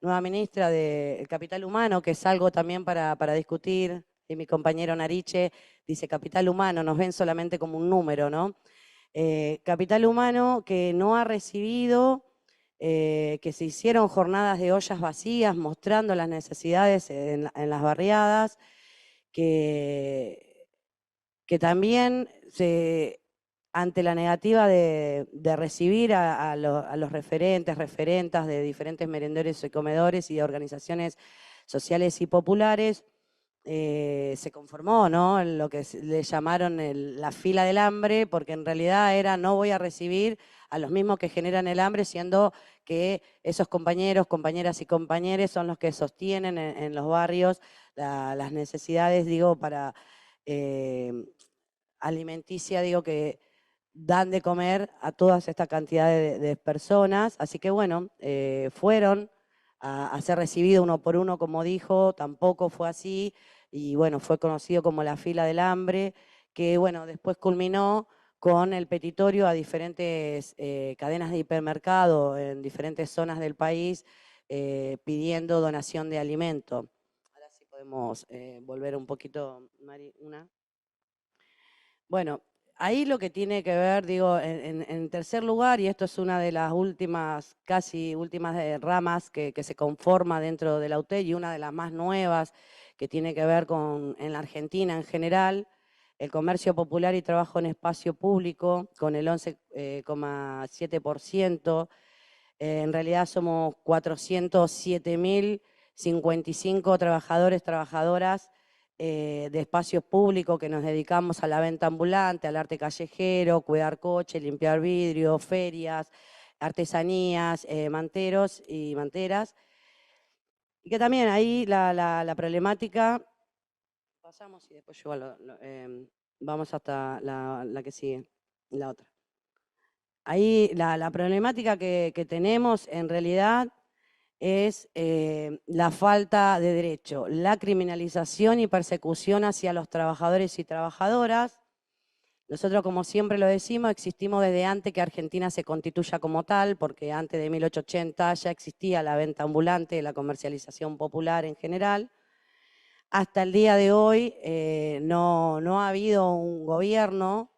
nueva ministra del Capital Humano, que es algo también para discutir, y mi compañero Nariche dice capital humano, nos ven solamente como un número, ¿no? Capital humano que no ha recibido, que se hicieron jornadas de ollas vacías mostrando las necesidades en las barriadas, que también ante la negativa de recibir a los referentas de diferentes merendores y comedores y de organizaciones sociales y populares, se conformó, ¿no? En lo que le llamaron la fila del hambre, porque en realidad era no voy a recibir a los mismos que generan el hambre, siendo que esos compañeros, compañeras y compañeros son los que sostienen en los barrios las necesidades, digo, para alimenticia, digo, que dan de comer a toda esta cantidad de personas. Así que bueno, fueron a ser recibidos uno por uno, como dijo, tampoco fue así, y bueno, fue conocido como la fila del hambre, que bueno, después culminó con el petitorio a diferentes cadenas de hipermercado en diferentes zonas del país, pidiendo donación de alimento. Ahora sí podemos volver un poquito, Mari, una. Bueno, ahí lo que tiene que ver, digo, en tercer lugar, y esto es una de las últimas, casi últimas ramas que se conforma dentro de la UTEC y una de las más nuevas que tiene que ver en la Argentina en general, el comercio popular y trabajo en espacio público con el 11,7%. En realidad somos 407.055 trabajadores, trabajadoras de espacios públicos que nos dedicamos a la venta ambulante, al arte callejero, cuidar coches, limpiar vidrio, ferias, artesanías, manteros y manteras. Y que también ahí la problemática, pasamos y después yo vamos hasta la que sigue, la otra. Ahí la problemática que tenemos en realidad es la falta de derecho, la criminalización y persecución hacia los trabajadores y trabajadoras. Nosotros, como siempre lo decimos, existimos desde antes que Argentina se constituya como tal, porque antes de 1880 ya existía la venta ambulante, la comercialización popular en general. Hasta el día de hoy no ha habido un gobierno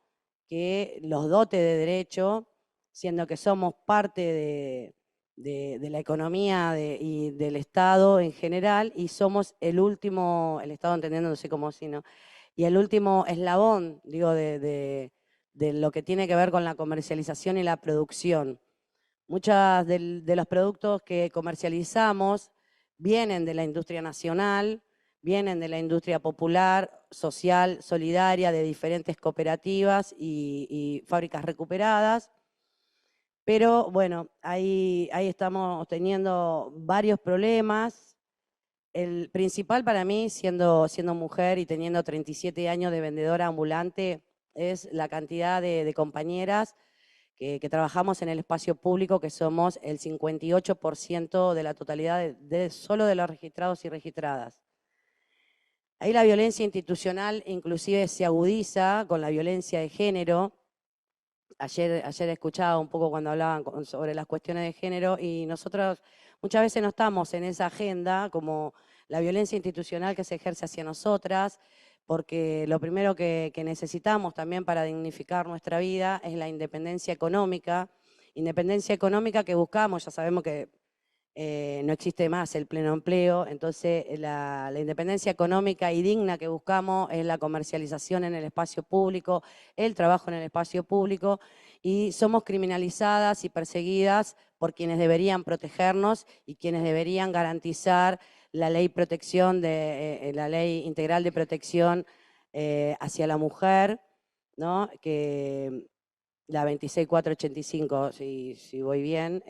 que los dote de derecho, siendo que somos parte de la economía y del Estado en general, y somos el último, el Estado entendiendo, no sé cómo si no, y el último eslabón, digo, de lo que tiene que ver con la comercialización y la producción. Muchos de los productos que comercializamos vienen de la industria nacional, vienen de la industria popular, social, solidaria, de diferentes cooperativas y fábricas recuperadas. Pero bueno, ahí estamos teniendo varios problemas. El principal para mí, siendo mujer y teniendo 37 años de vendedora ambulante, es la cantidad de compañeras que trabajamos en el espacio público, que somos el 58% de la totalidad solo de los registrados y registradas. Ahí la violencia institucional inclusive se agudiza con la violencia de género. Ayer escuchaba un poco cuando hablaban sobre las cuestiones de género y nosotros muchas veces no estamos en esa agenda como la violencia institucional que se ejerce hacia nosotras, porque lo primero que necesitamos también para dignificar nuestra vida es la independencia económica que buscamos, ya sabemos que no existe más el pleno empleo, entonces la independencia económica y digna que buscamos es la comercialización en el espacio público, el trabajo en el espacio público, y somos criminalizadas y perseguidas por quienes deberían protegernos y quienes deberían garantizar la ley la ley integral de protección hacia la mujer, ¿no? Que la 26485, si voy bien.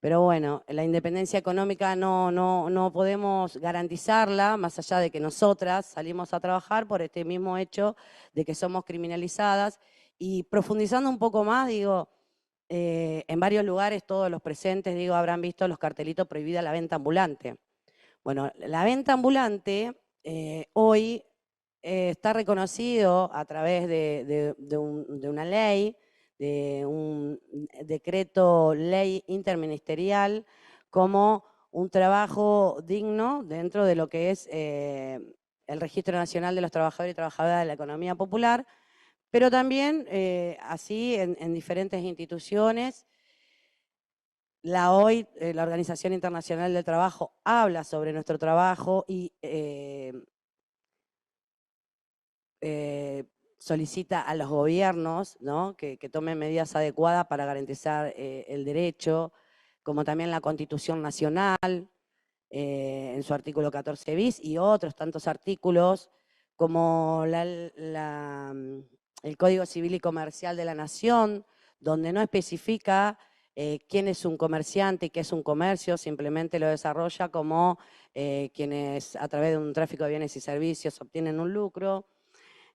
Pero bueno, la independencia económica no podemos garantizarla, más allá de que nosotras salimos a trabajar por este mismo hecho de que somos criminalizadas. Y profundizando un poco más, digo, en varios lugares todos los presentes, digo, habrán visto los cartelitos prohibida la venta ambulante. Bueno, la venta ambulante hoy está reconocido a través de una ley, de un decreto ley interministerial, como un trabajo digno dentro de lo que es el Registro Nacional de los Trabajadores y Trabajadoras de la Economía Popular, pero también así en diferentes instituciones. La OIT, la Organización Internacional del Trabajo, habla sobre nuestro trabajo y solicita a los gobiernos, ¿no? que tomen medidas adecuadas para garantizar el derecho, como también la Constitución Nacional, en su artículo 14 bis, y otros tantos artículos, como el Código Civil y Comercial de la Nación, donde no especifica quién es un comerciante y qué es un comercio, simplemente lo desarrolla como quienes a través de un tráfico de bienes y servicios obtienen un lucro.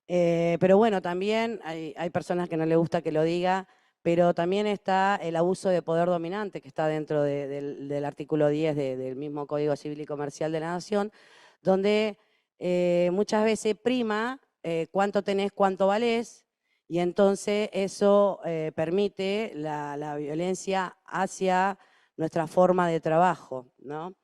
Pero bueno, también hay personas que no les gusta que lo diga, pero también está el abuso de poder dominante que está dentro del artículo 10 del mismo Código Civil y Comercial de la Nación, donde muchas veces prima cuánto tenés, cuánto valés, y entonces eso permite la violencia hacia nuestra forma de trabajo, ¿no?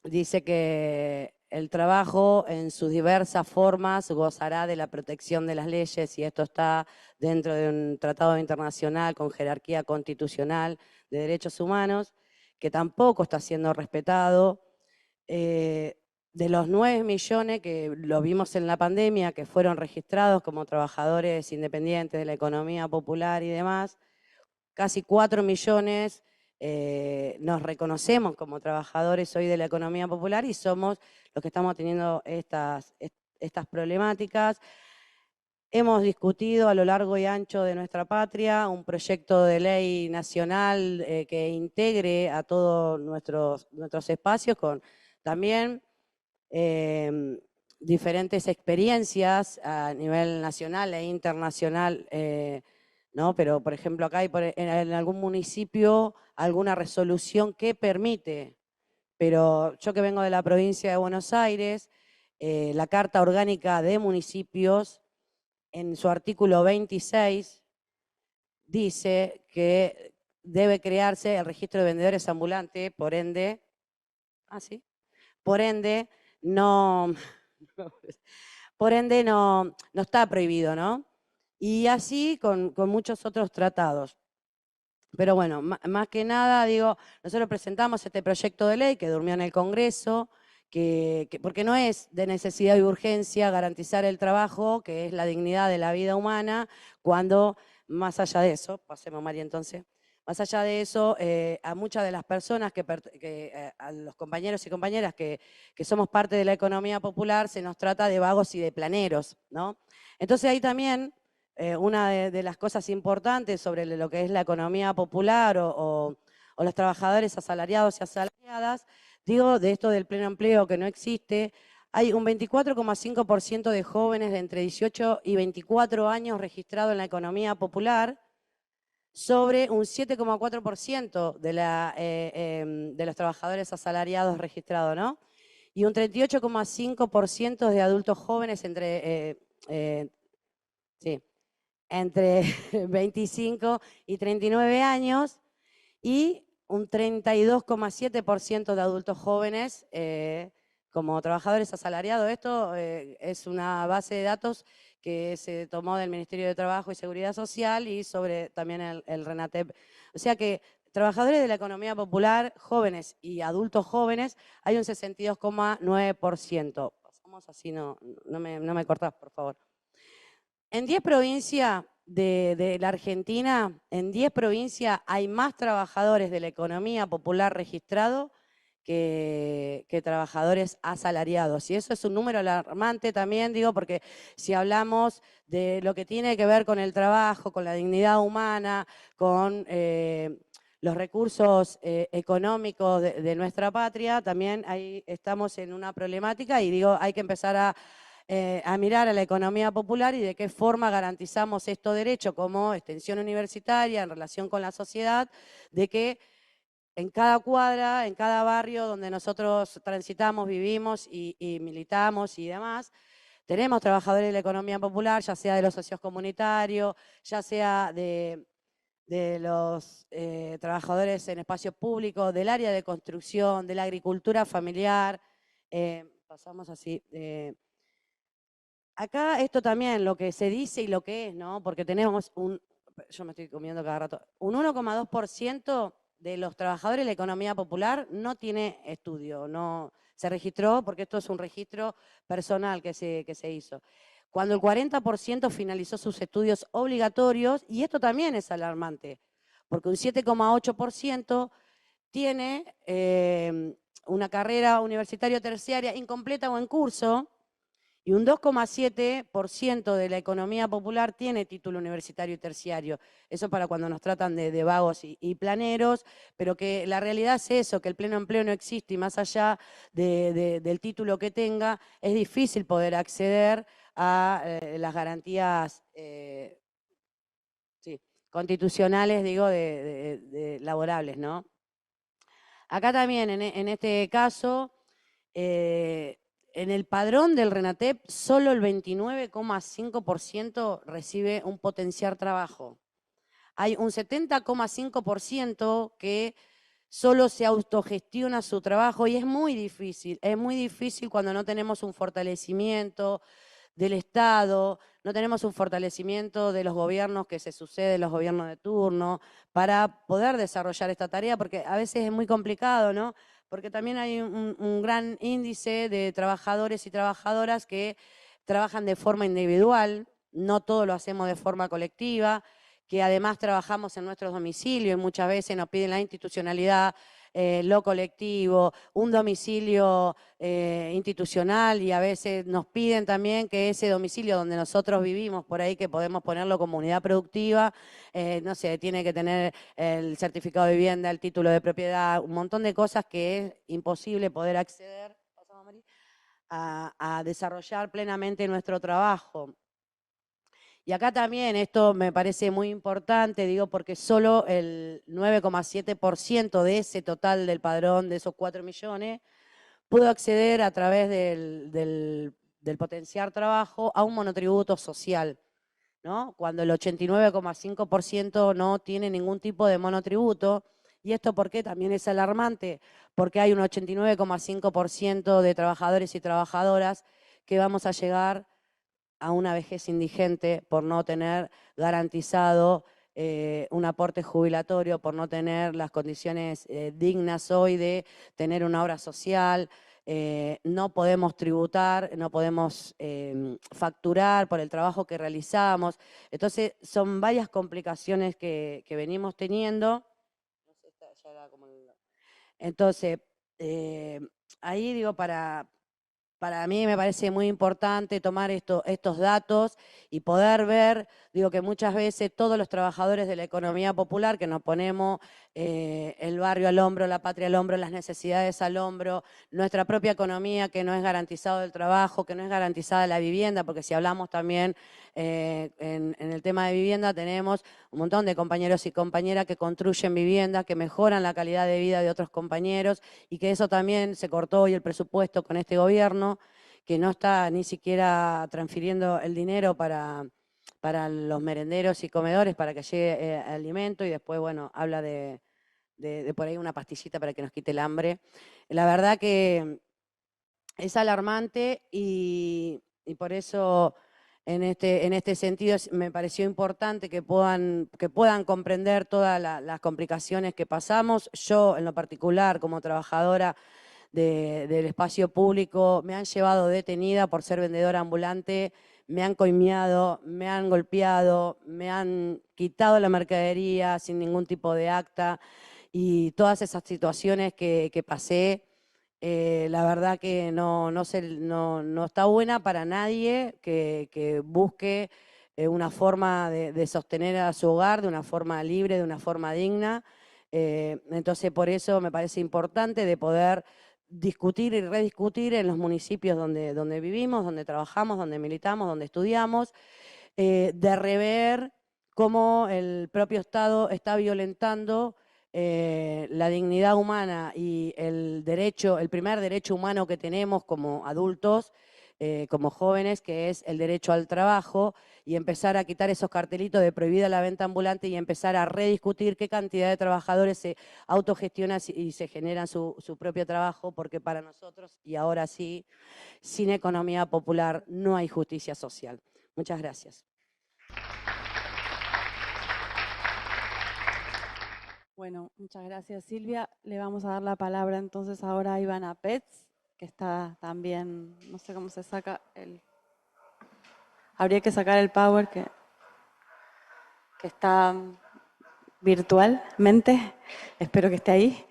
Dice que el trabajo en sus diversas formas gozará de la protección de las leyes, y esto está dentro de un tratado internacional con jerarquía constitucional de derechos humanos, que tampoco está siendo respetado. De los 9 millones que lo vimos en la pandemia, que fueron registrados como trabajadores independientes de la economía popular y demás, casi 4 millones nos reconocemos como trabajadores hoy de la economía popular y somos los que estamos teniendo estas problemáticas. Hemos discutido a lo largo y ancho de nuestra patria un proyecto de ley nacional que integre a todos nuestros espacios con también diferentes experiencias a nivel nacional e internacional, ¿no? Pero, por ejemplo, acá hay en algún municipio alguna resolución que permite, pero yo que vengo de la provincia de Buenos Aires, la Carta Orgánica de Municipios, en su artículo 26, dice que debe crearse el registro de vendedores ambulantes, por ende, no está prohibido, ¿no? Y así con muchos otros tratados. Pero bueno, más que nada, digo, nosotros presentamos este proyecto de ley que durmió en el Congreso, porque no es de necesidad y urgencia garantizar el trabajo, que es la dignidad de la vida humana, cuando más allá de eso, pasemos María entonces, más allá de eso, a muchas de las personas, a los compañeros y compañeras que somos parte de la economía popular, se nos trata de vagos y de planeros, ¿no? Entonces ahí también una de las cosas importantes sobre lo que es la economía popular o los trabajadores asalariados y asalariadas, digo, de esto del pleno empleo que no existe, hay un 24,5% de jóvenes de entre 18 y 24 años registrados en la economía popular, sobre un 7,4% de los trabajadores asalariados registrados, ¿no? y un 38,5% de adultos jóvenes entre 25 y 39 años, y un 32,7% de adultos jóvenes como trabajadores asalariados. Esto es una base de datos que se tomó del Ministerio de Trabajo y Seguridad Social y sobre también el RENATEP. O sea que trabajadores de la economía popular, jóvenes y adultos jóvenes, hay un 62,9%. Pasamos así, no me cortás, por favor. En 10 provincias de la Argentina, en 10 provincias hay más trabajadores de la economía popular registrados que trabajadores asalariados. Y eso es un número alarmante también, digo, porque si hablamos de lo que tiene que ver con el trabajo, con la dignidad humana, con los recursos económicos de nuestra patria, también ahí estamos en una problemática y digo, hay que empezar a mirar a la economía popular y de qué forma garantizamos estos derechos como extensión universitaria en relación con la sociedad, de que en cada cuadra, en cada barrio donde nosotros transitamos, vivimos y militamos y demás, tenemos trabajadores de la economía popular, ya sea de los socios comunitarios, ya sea de los trabajadores en espacios públicos, del área de construcción, de la agricultura familiar. Pasamos así. Acá esto también, lo que se dice y lo que es, ¿no? Porque tenemos yo me estoy comiendo cada rato, un 1,2% de los trabajadores de la economía popular no tiene estudio, no se registró, porque esto es un registro personal que se hizo. Cuando el 40% finalizó sus estudios obligatorios, y esto también es alarmante, porque un 7,8% tiene una carrera universitaria o terciaria incompleta o en curso, y un 2,7% de la economía popular tiene título universitario y terciario. Eso para cuando nos tratan de vagos y planeros, pero que la realidad es eso, que el pleno empleo no existe y más allá del título que tenga, es difícil poder acceder a las garantías constitucionales, digo, laborables, ¿no? Acá también, en este caso, en el padrón del RENATEP, solo el 29,5% recibe un potenciar trabajo. Hay un 70,5% que solo se autogestiona su trabajo y es muy difícil cuando no tenemos un fortalecimiento del Estado, no tenemos un fortalecimiento de los gobiernos que se suceden, los gobiernos de turno, para poder desarrollar esta tarea, porque a veces es muy complicado, ¿no? Porque también hay un gran índice de trabajadores y trabajadoras que trabajan de forma individual, no todo lo hacemos de forma colectiva, que además trabajamos en nuestros domicilios y muchas veces nos piden la institucionalidad, lo colectivo, un domicilio institucional, y a veces nos piden también que ese domicilio donde nosotros vivimos, por ahí que podemos ponerlo como unidad productiva, no sé, tiene que tener el certificado de vivienda, el título de propiedad, un montón de cosas que es imposible poder acceder a desarrollar plenamente nuestro trabajo. Y acá también esto me parece muy importante, digo, porque solo el 9,7% de ese total del padrón, de esos 4 millones, pudo acceder a través del potenciar trabajo a un monotributo social, ¿no? Cuando el 89,5% no tiene ningún tipo de monotributo. ¿Y esto por qué? También es alarmante, porque hay un 89,5% de trabajadores y trabajadoras que vamos a llegar a una vejez indigente por no tener garantizado un aporte jubilatorio, por no tener las condiciones dignas hoy de tener una obra social. No podemos tributar, no podemos facturar por el trabajo que realizamos. Entonces, son varias complicaciones que venimos teniendo. Entonces, ahí digo, para mí me parece muy importante tomar estos datos y poder ver, digo que muchas veces todos los trabajadores de la economía popular que nos ponemos el barrio al hombro, la patria al hombro, las necesidades al hombro, nuestra propia economía, que no es garantizado el trabajo, que no es garantizada la vivienda, porque si hablamos también en el tema de vivienda, tenemos un montón de compañeros y compañeras que construyen viviendas, que mejoran la calidad de vida de otros compañeros, y que eso también se cortó hoy el presupuesto con este gobierno, que no está ni siquiera transfiriendo el dinero para los merenderos y comedores, para que llegue alimento, y después, bueno, habla de por ahí una pastillita para que nos quite el hambre. La verdad que es alarmante y por eso en este sentido me pareció importante que puedan comprender todas las complicaciones que pasamos. Yo, en lo particular, como trabajadora del espacio público, me han llevado detenida por ser vendedora ambulante, me han coimeado, me han golpeado, me han quitado la mercadería sin ningún tipo de acta, y todas esas situaciones que pasé, la verdad que no está buena para nadie que busque una forma de sostener a su hogar de una forma libre, de una forma digna. Entonces, por eso me parece importante de poder discutir y rediscutir en los municipios donde vivimos, donde trabajamos, donde militamos, donde estudiamos, de rever cómo el propio Estado está violentando la dignidad humana y el primer derecho humano que tenemos como adultos, como jóvenes, que es el derecho al trabajo, y empezar a quitar esos cartelitos de prohibida la venta ambulante y empezar a rediscutir qué cantidad de trabajadores se autogestionan y se generan su propio trabajo, porque para nosotros, y ahora sí, sin economía popular no hay justicia social. Muchas gracias. Bueno, muchas gracias, Silvia. Le vamos a dar la palabra entonces ahora a Ivana Petz, que está también, no sé cómo se saca habría que sacar el power que está virtualmente. Espero que esté ahí.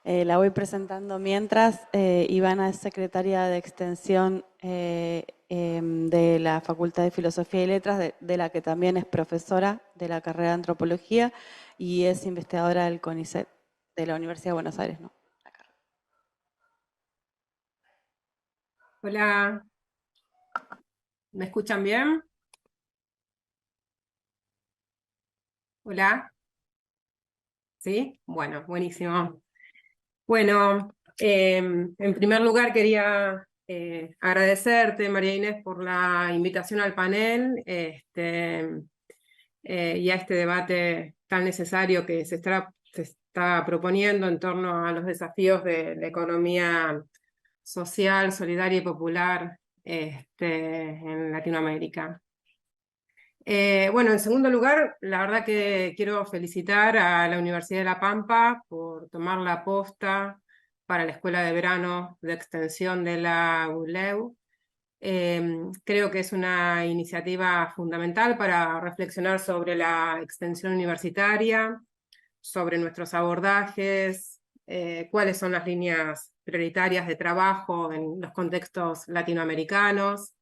La voy presentando mientras. Ivana es secretaria de Extensión de la Facultad de Filosofía y Letras, de la que también es profesora de la carrera de Antropología y es investigadora del CONICET, de la Universidad de Buenos Aires, ¿no? Hola, ¿me escuchan bien? Hola, ¿sí? Bueno, buenísimo. Bueno, en primer lugar quería agradecerte, María Inés, por la invitación al panel y a este debate tan necesario que se está proponiendo en torno a los desafíos de la economía social, solidaria y popular en Latinoamérica. Bueno, en segundo lugar, la verdad que quiero felicitar a la Universidad de La Pampa por tomar la posta para la Escuela de Verano de Extensión de la ULEU. Creo que es una iniciativa fundamental para reflexionar sobre la extensión universitaria, sobre nuestros abordajes, cuáles son las líneas prioritarias de trabajo en los contextos latinoamericanos,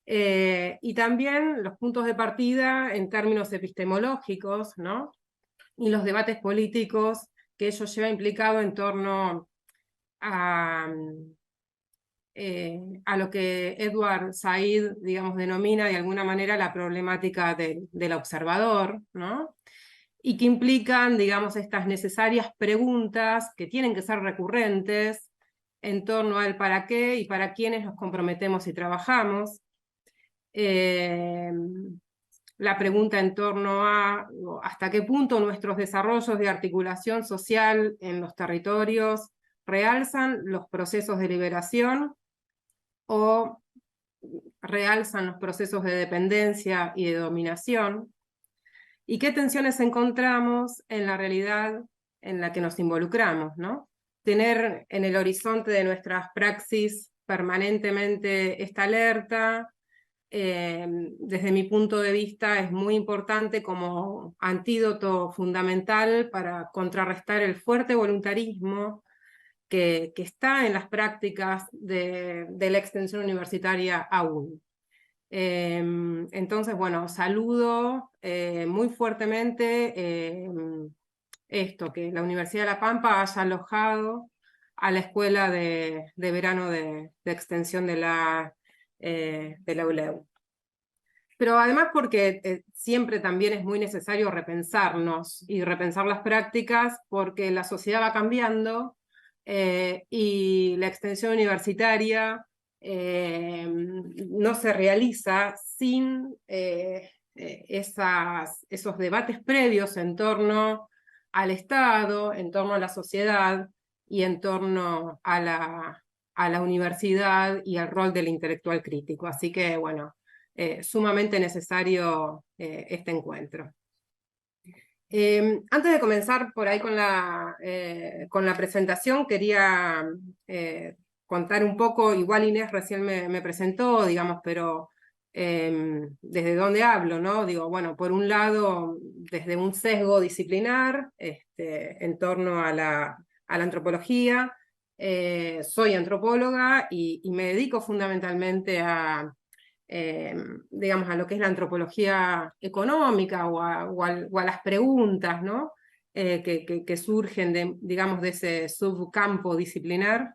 y también los puntos de partida en términos epistemológicos, ¿no? Y los debates políticos que ello lleva implicado en torno a lo que Edward Said, digamos, denomina de alguna manera la problemática del observador, ¿no? Y que implican, digamos, estas necesarias preguntas que tienen que ser recurrentes en torno al para qué y para quiénes nos comprometemos y trabajamos. La pregunta en torno a hasta qué punto nuestros desarrollos de articulación social en los territorios realzan los procesos de liberación o realzan los procesos de dependencia y de dominación, y qué tensiones encontramos en la realidad en la que nos involucramos, ¿no? Tener en el horizonte de nuestras praxis permanentemente esta alerta, desde mi punto de vista es muy importante como antídoto fundamental para contrarrestar el fuerte voluntarismo que está en las prácticas de la extensión universitaria aún. Entonces, bueno, saludo muy fuertemente esto, que la Universidad de La Pampa haya alojado a la Escuela de Verano de Extensión de la ULEU. Pero además porque siempre también es muy necesario repensarnos y repensar las prácticas, porque la sociedad va cambiando y la extensión universitaria no se realiza sin esos debates previos en torno al Estado, en torno a la sociedad y en torno a la universidad y al rol del intelectual crítico. Así que, bueno, sumamente necesario este encuentro. Antes de comenzar por ahí con la presentación, quería contar un poco, igual Inés recién me presentó, digamos, pero desde dónde hablo, ¿no? Digo, bueno, por un lado, desde un sesgo disciplinar en torno a la antropología. Soy antropóloga y me dedico fundamentalmente a digamos, a lo que es la antropología económica o a las preguntas, ¿no? Que surgen digamos, de ese subcampo disciplinar.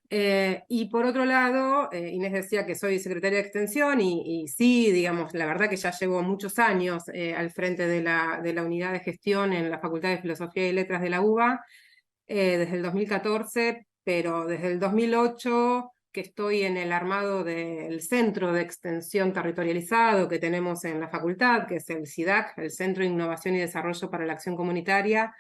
Y por otro lado, Inés decía que soy secretaria de Extensión y sí, digamos, la verdad que ya llevo muchos años al frente de la unidad de gestión en la Facultad de Filosofía y Letras de la UBA, desde el 2014, pero desde el 2008 que estoy en el armado del Centro de Extensión Territorializado que tenemos en la facultad, que es el CIDAC, el Centro de Innovación y Desarrollo para la Acción Comunitaria,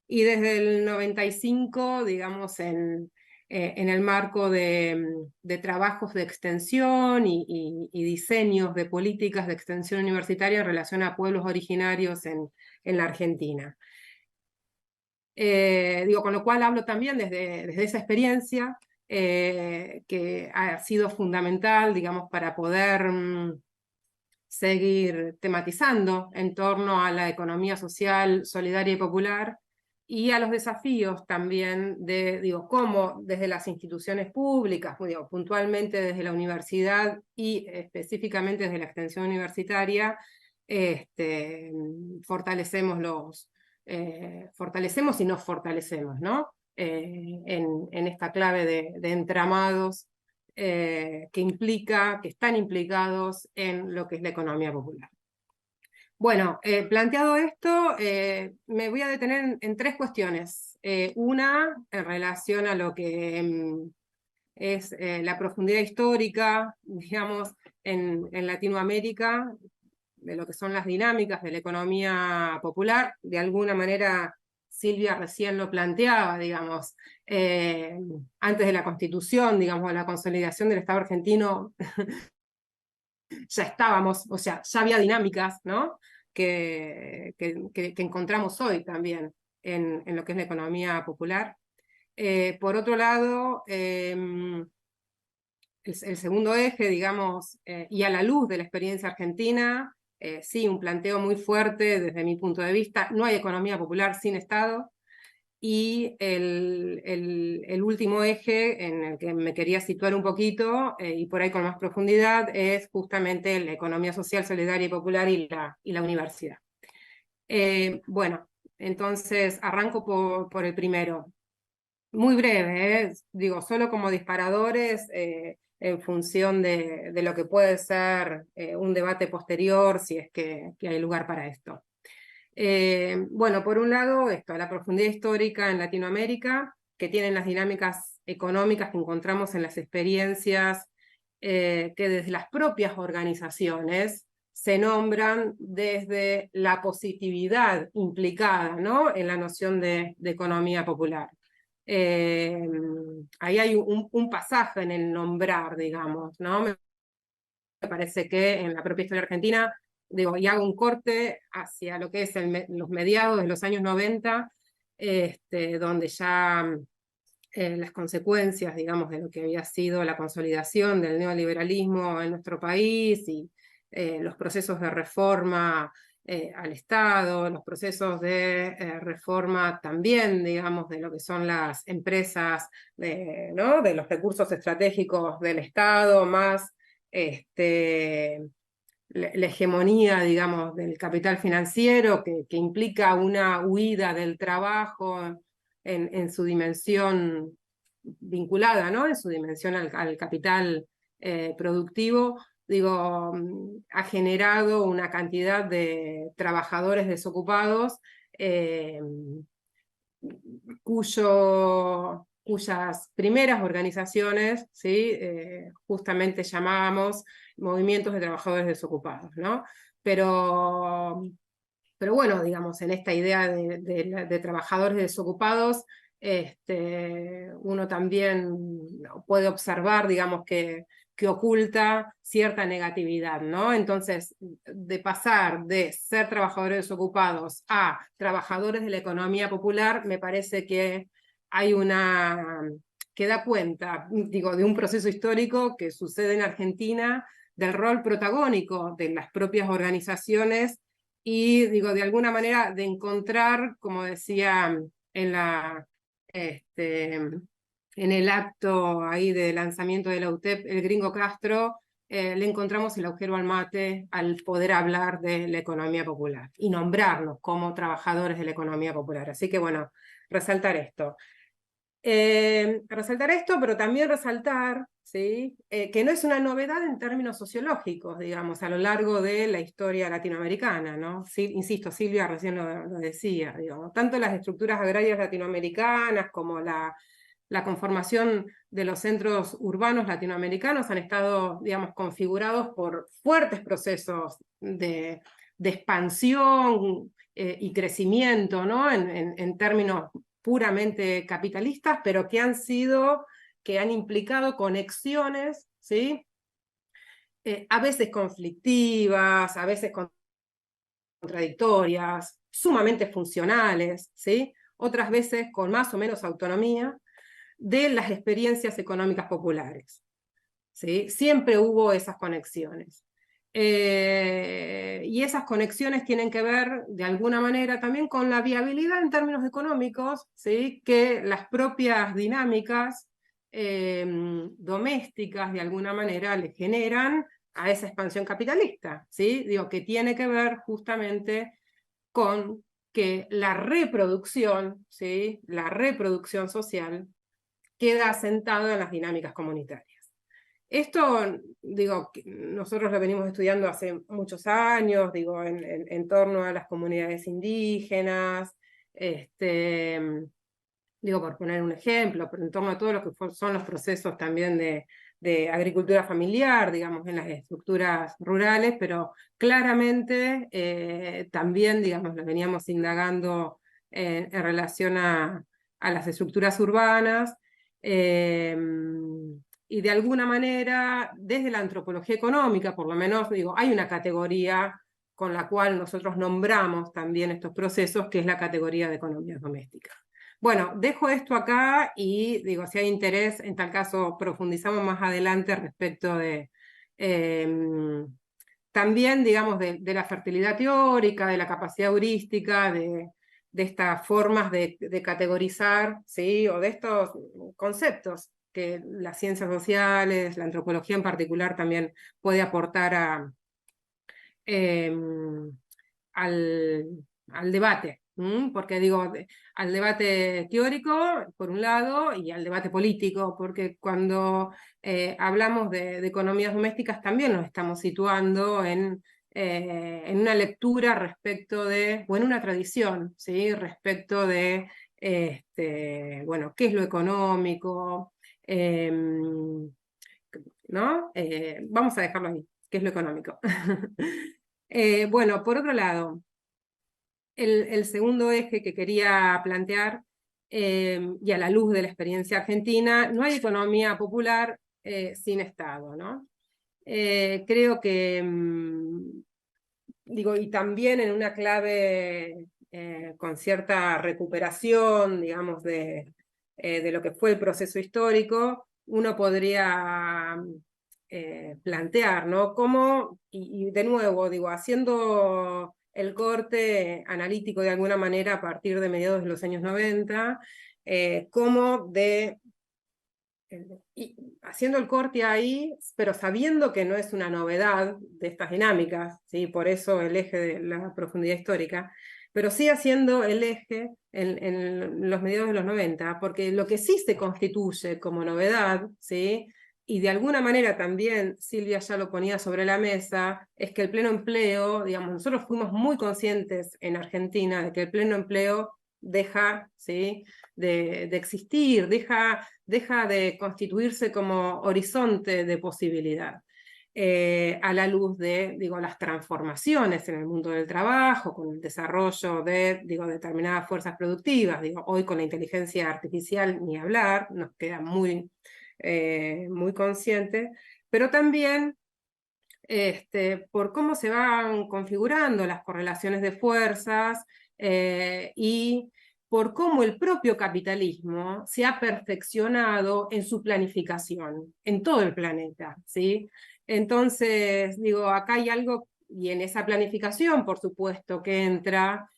y desde el 95, digamos, en el marco de trabajos de extensión y diseños de políticas de extensión universitaria en relación a pueblos originarios en la Argentina. Con lo cual hablo también desde esa experiencia, que ha sido fundamental, digamos, para poder seguir tematizando en torno a la economía social, solidaria y popular, y a los desafíos también de, cómo desde las instituciones públicas, puntualmente desde la universidad y específicamente desde la extensión universitaria, fortalecemos y nos fortalecemos, ¿no? En esta clave de entramados que están implicados en lo que es la economía popular. Bueno, planteado esto, me voy a detener en tres cuestiones. Una, en relación a lo que es la profundidad histórica, digamos, en Latinoamérica, de lo que son las dinámicas de la economía popular. De alguna manera, Silvia recién lo planteaba, digamos, antes de la Constitución, digamos, la consolidación del Estado argentino, ya estábamos, o sea, ya había dinámicas, ¿no? que encontramos hoy también en lo que es la economía popular. Por otro lado, el segundo eje, digamos, y a la luz de la experiencia argentina, sí, un planteo muy fuerte desde mi punto de vista, no hay economía popular sin Estado, y el último eje en el que me quería situar un poquito, y por ahí con más profundidad, es justamente la economía social, solidaria y popular y la universidad. Bueno, entonces arranco por el primero. Muy breve, solo como disparadores, en función de lo que puede ser un debate posterior, si es que hay lugar para esto. Bueno, por un lado, la profundidad histórica en Latinoamérica, que tienen las dinámicas económicas que encontramos en las experiencias que desde las propias organizaciones se nombran desde la positividad implicada, ¿no? En la noción de economía popular. Ahí hay un pasaje en el nombrar, digamos, ¿no? Me parece que en la propia historia argentina, y hago un corte hacia lo que es los mediados de los años 90, donde ya las consecuencias, digamos, de lo que había sido la consolidación del neoliberalismo en nuestro país y los procesos de reforma al Estado, los procesos de reforma también, digamos, de lo que son las empresas, ¿no? De los recursos estratégicos del Estado, más la hegemonía, digamos, del capital financiero, que implica una huida del trabajo en su dimensión vinculada, ¿no? En su dimensión al capital productivo, digo, ha generado una cantidad de trabajadores desocupados cuyas primeras organizaciones, ¿sí? Justamente llamábamos movimientos de trabajadores desocupados, ¿no? Pero bueno, digamos, en esta idea de trabajadores desocupados, uno también puede observar, digamos, que oculta cierta negatividad, ¿no? Entonces, de pasar de ser trabajadores desocupados a trabajadores de la economía popular, me parece que hay que da cuenta, digo, de un proceso histórico que sucede en Argentina, del rol protagónico de las propias organizaciones y, digo, de alguna manera de encontrar, como decía en en el acto ahí de lanzamiento de la UTEP, el gringo Castro, le encontramos el agujero al mate al poder hablar de la economía popular y nombrarnos como trabajadores de la economía popular. Así que bueno, resaltar esto. Resaltar esto, pero también resaltar, ¿sí? Que no es una novedad en términos sociológicos, digamos, a lo largo de la historia latinoamericana, ¿no? Sí, insisto, Silvia recién lo decía, digamos, tanto las estructuras agrarias latinoamericanas como la conformación de los centros urbanos latinoamericanos han estado, digamos, configurados por fuertes procesos de expansión y crecimiento, ¿no? En términos puramente capitalistas, pero que han implicado conexiones, ¿sí? A veces conflictivas, a veces contradictorias, sumamente funcionales, ¿sí? Otras veces con más o menos autonomía, de las experiencias económicas populares, ¿sí? Siempre hubo esas conexiones. Y esas conexiones tienen que ver, de alguna manera, también con la viabilidad en términos económicos, ¿sí? Que las propias dinámicas domésticas, de alguna manera, le generan a esa expansión capitalista, ¿sí? Digo, que tiene que ver justamente con que la reproducción, ¿sí? La reproducción social queda asentado en las dinámicas comunitarias. Esto, digo, nosotros lo venimos estudiando hace muchos años, digo, en torno a las comunidades indígenas, digo, por poner un ejemplo, pero en torno a todo lo que son los procesos también de agricultura familiar, digamos, en las estructuras rurales, pero claramente también, digamos, lo veníamos indagando en relación a las estructuras urbanas, y de alguna manera, desde la antropología económica, por lo menos, digo, hay una categoría con la cual nosotros nombramos también estos procesos, que es la categoría de economías domésticas. Bueno, dejo esto acá y digo, si hay interés, en tal caso profundizamos más adelante respecto de también, digamos, de la fertilidad teórica, de la capacidad heurística, de estas formas de categorizar, ¿sí? O de estos conceptos que las ciencias sociales, la antropología en particular, también puede aportar al debate. Porque digo, al debate teórico, por un lado, y al debate político, porque cuando hablamos de economías domésticas también nos estamos situando en una lectura respecto de, o en una tradición, ¿sí? Respecto de, bueno, qué es lo económico, ¿no? Vamos a dejarlo ahí, qué es lo económico. Bueno, por otro lado, el segundo eje que quería plantear, y a la luz de la experiencia argentina, no hay economía popular sin Estado, ¿no? Creo que, digo, y también en una clave con cierta recuperación, digamos, de lo que fue el proceso histórico, uno podría plantear, ¿no? Cómo, y de nuevo, digo, haciendo el corte analítico de alguna manera a partir de mediados de los años 90, cómo de y haciendo el corte ahí, pero sabiendo que no es una novedad de estas dinámicas, ¿sí? Por eso el eje de la profundidad histórica, pero sí haciendo el eje en los mediados de los 90, porque lo que sí se constituye como novedad, ¿sí? Y de alguna manera también Silvia ya lo ponía sobre la mesa, es que el pleno empleo, digamos, nosotros fuimos muy conscientes en Argentina de que el pleno empleo deja, ¿sí? de existir, deja de constituirse como horizonte de posibilidad. A la luz de, digo, las transformaciones en el mundo del trabajo, con el desarrollo de, digo, determinadas fuerzas productivas, digo, hoy con la inteligencia artificial ni hablar, nos queda muy, muy consciente, pero también por cómo se van configurando las correlaciones de fuerzas y por cómo el propio capitalismo se ha perfeccionado en su planificación, en todo el planeta, ¿sí? Entonces, digo, acá hay algo, y en esa planificación, por supuesto, que entra,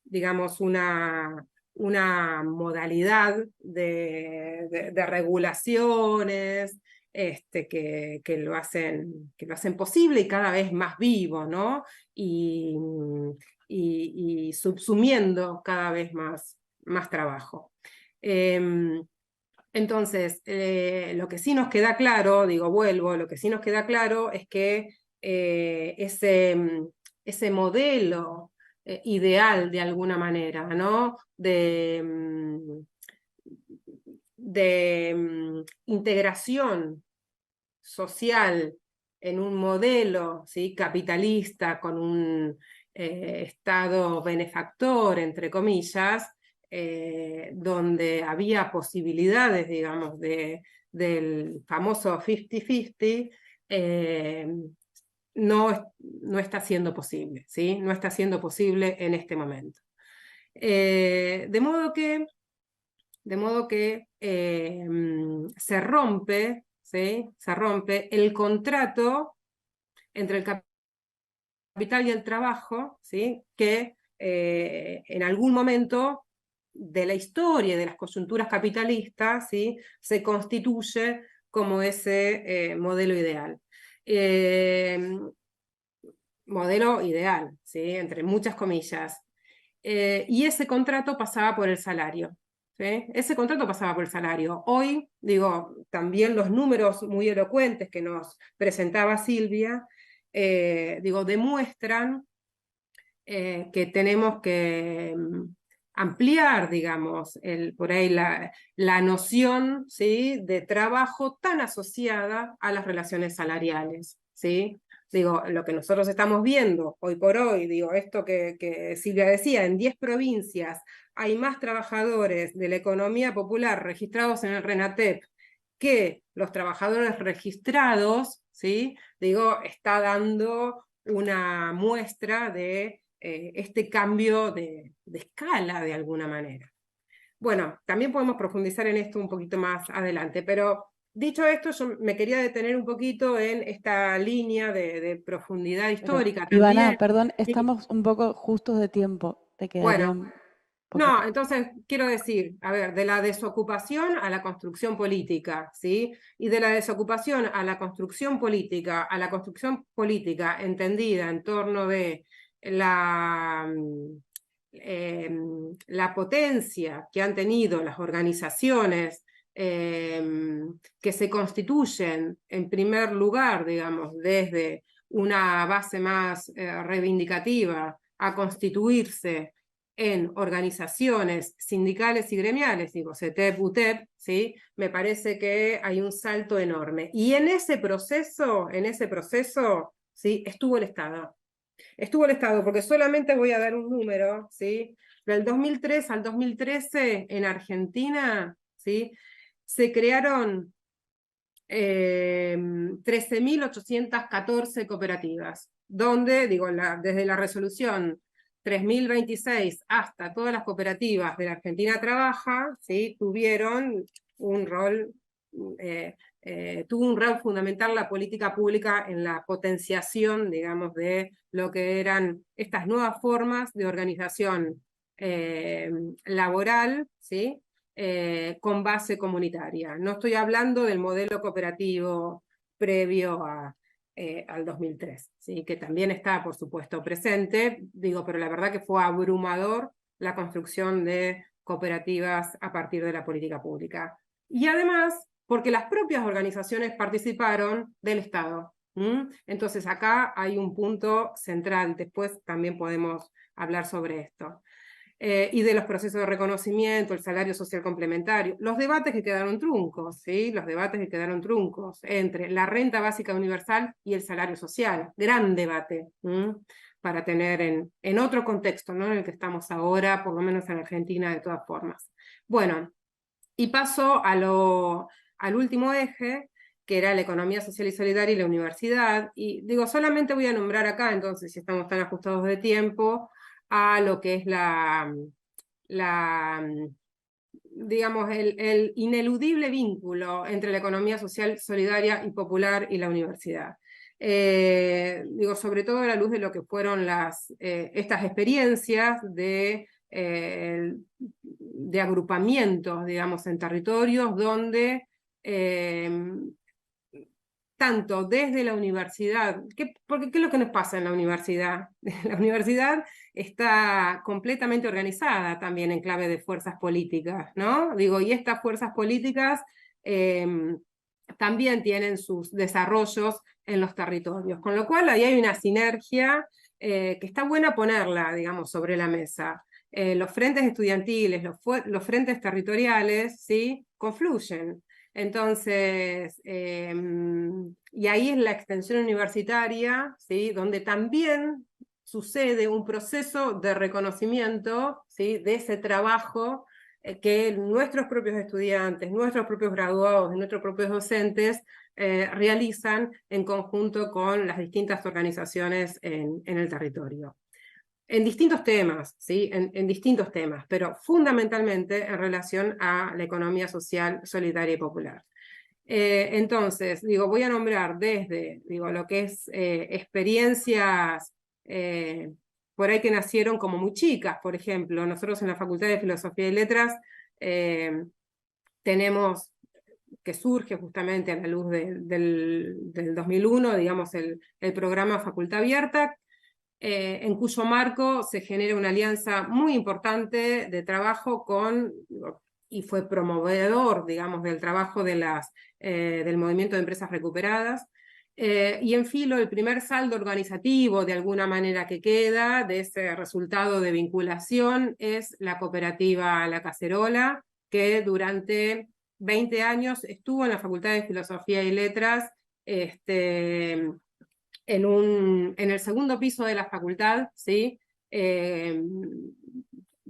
digamos, una modalidad de regulaciones, que lo hacen posible y cada vez más vivo, ¿no? Y subsumiendo cada vez más trabajo. Entonces, lo que sí nos queda claro, digo, vuelvo, lo que sí nos queda claro es que ese modelo ideal de alguna manera, ¿no? De integración social en un modelo, ¿sí? capitalista con un Estado benefactor, entre comillas, donde había posibilidades, digamos, del famoso 50-50, no está siendo posible, ¿sí? No está siendo posible en este momento. De modo que se rompe, ¿sí? Se rompe el contrato entre el capital y el trabajo, ¿sí? Que en algún momento de la historia y de las coyunturas capitalistas, ¿sí? Se constituye como ese modelo ideal. Modelo ideal, ¿sí? Entre muchas comillas. Y ese contrato pasaba por el salario. ¿Sí? Ese contrato pasaba por el salario. Hoy, digo, también los números muy elocuentes que nos presentaba Silvia, digo, demuestran que tenemos que ampliar, digamos, por ahí la noción, ¿sí? de trabajo tan asociada a las relaciones salariales, ¿sí? Digo, lo que nosotros estamos viendo hoy por hoy, digo, esto que Silvia decía, en 10 provincias hay más trabajadores de la economía popular registrados en el RENATEP que los trabajadores registrados, ¿sí? Digo, está dando una muestra de este cambio de escala de alguna manera. Bueno, también podemos profundizar en esto un poquito más adelante, pero dicho esto, yo me quería detener un poquito en esta línea de profundidad histórica Ivana, también. perdón, estamos un poco justos de tiempo. Te quedaría Bueno, un poquito. no, entonces quiero decir, a ver, de la desocupación a la construcción política, ¿sí? Y de la desocupación a la construcción política entendida en torno de la, la potencia que han tenido las organizaciones que se constituyen en primer lugar, digamos, desde una base más reivindicativa a constituirse en organizaciones sindicales y gremiales, digo, CETEP, UTEP, ¿sí? Me parece que hay un salto enorme. Y en ese proceso, ¿sí? Estuvo el Estado. Estuvo el Estado, porque solamente voy a dar un número, ¿sí? Del 2003 al 2013 en Argentina, ¿sí? Se crearon 13.814 cooperativas, donde, digo, desde la resolución 3026 hasta todas las cooperativas de la Argentina Trabaja, ¿sí? Tuvieron un rol, tuvo un rol fundamental la política pública en la potenciación, digamos, de lo que eran estas nuevas formas de organización laboral, ¿sí? con base comunitaria. No estoy hablando del modelo cooperativo previo al 2003, ¿sí? Que también está, por supuesto, presente, digo, pero la verdad que fue abrumador la construcción de cooperativas a partir de la política pública. Y además, porque las propias organizaciones participaron del Estado. Entonces acá hay un punto central, después también podemos hablar sobre esto. Y de los procesos de reconocimiento, el salario social complementario, los debates que quedaron truncos, ¿sí? Los debates que quedaron truncos entre la renta básica universal y el salario social, gran debate, para tener en otro contexto, ¿no? En el que estamos ahora, por lo menos en Argentina de todas formas. Bueno, y paso al último eje, que era la economía social y solidaria y la universidad, y digo, solamente voy a nombrar acá, entonces, si estamos tan ajustados de tiempo, a lo que es digamos, el ineludible vínculo entre la economía social, solidaria y popular y la universidad. Digo, sobre todo a la luz de lo que fueron estas experiencias de agrupamientos, digamos, en territorios donde tanto desde la universidad, porque ¿qué es lo que nos pasa en la universidad? La universidad está completamente organizada también en clave de fuerzas políticas, ¿no? Digo, y estas fuerzas políticas también tienen sus desarrollos en los territorios, con lo cual ahí hay una sinergia que está buena ponerla, digamos, sobre la mesa. Los frentes estudiantiles, los frentes territoriales, ¿sí? Confluyen. Entonces, y ahí es la extensión universitaria, ¿sí? Donde también sucede un proceso de reconocimiento, ¿sí? De ese trabajo que nuestros propios estudiantes, nuestros propios graduados, nuestros propios docentes realizan en conjunto con las distintas organizaciones en el territorio. En distintos temas, ¿sí? En distintos temas, pero fundamentalmente en relación a la economía social, solidaria y popular. Entonces, digo, voy a nombrar desde, digo, lo que es experiencias por ahí que nacieron como muy chicas, por ejemplo. Nosotros en la Facultad de Filosofía y Letras tenemos, que surge justamente a la luz del 2001, digamos, el programa Facultad Abierta, en cuyo marco se genera una alianza muy importante de trabajo y fue promovedor, digamos, del trabajo del movimiento de empresas recuperadas, y en Filo el primer saldo organizativo, de alguna manera, que queda de ese resultado de vinculación es la cooperativa La Cacerola, que durante 20 años estuvo en la Facultad de Filosofía y Letras, en el segundo piso de la facultad, ¿sí?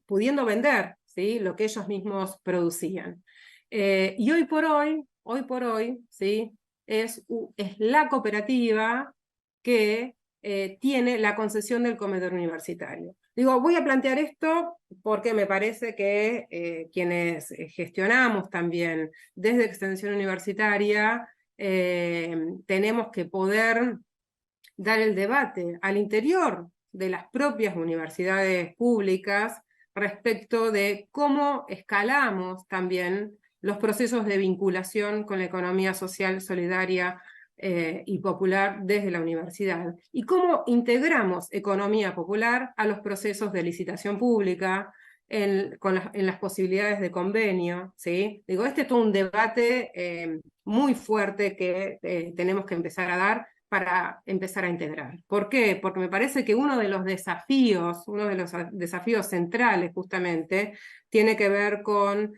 Pudiendo vender, ¿sí? Lo que ellos mismos producían. Y hoy por hoy, ¿sí? Es la cooperativa que tiene la concesión del comedor universitario. Digo, voy a plantear esto porque me parece que quienes gestionamos también desde Extensión Universitaria tenemos que poder dar el debate al interior de las propias universidades públicas respecto de cómo escalamos también los procesos de vinculación con la economía social, solidaria y popular desde la universidad, y cómo integramos economía popular a los procesos de licitación pública, en las posibilidades de convenio, ¿sí? Digo, este es todo un debate muy fuerte que tenemos que empezar a dar para empezar a integrar. ¿Por qué? Porque me parece que uno de los desafíos centrales justamente, tiene que ver con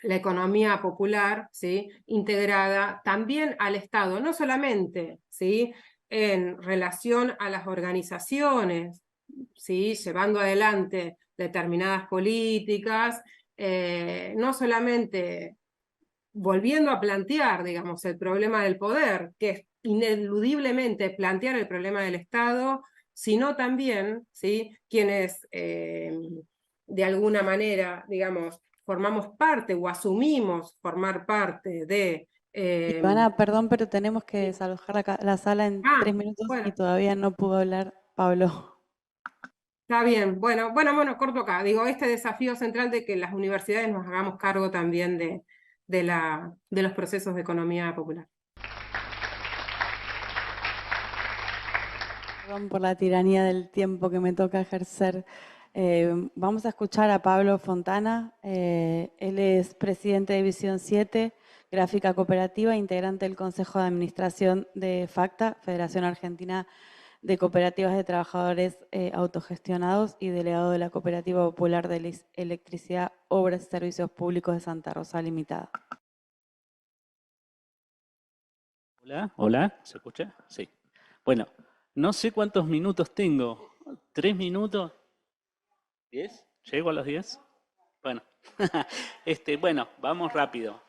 la economía popular, ¿sí? Integrada también al Estado, no solamente, ¿sí? En relación a las organizaciones, ¿sí? Llevando adelante determinadas políticas, no solamente volviendo a plantear, digamos, el problema del poder, que es ineludiblemente plantear el problema del Estado, sino también, ¿sí? Quienes de alguna manera, digamos, formamos parte o asumimos formar parte de... Ivana, perdón, pero tenemos que desalojar la sala en 3 minutos y Bueno, todavía no pudo hablar Pablo. Está bien, bueno, corto acá. Digo, este desafío central de que las universidades nos hagamos cargo también de los procesos de economía popular. Perdón por la tiranía del tiempo que me toca ejercer. Vamos a escuchar a Pablo Fontana. Él es presidente de Visión 7, gráfica cooperativa, integrante del Consejo de Administración de FACTA, Federación Argentina de Cooperativas de Trabajadores Autogestionados, y delegado de la Cooperativa Popular de Electricidad, Obras y Servicios Públicos de Santa Rosa Limitada. Hola, hola, ¿se escucha? Sí. Bueno, no sé cuántos minutos tengo. ¿3 minutos? ¿10? ¿Llego a los 10? Bueno, bueno, vamos rápido.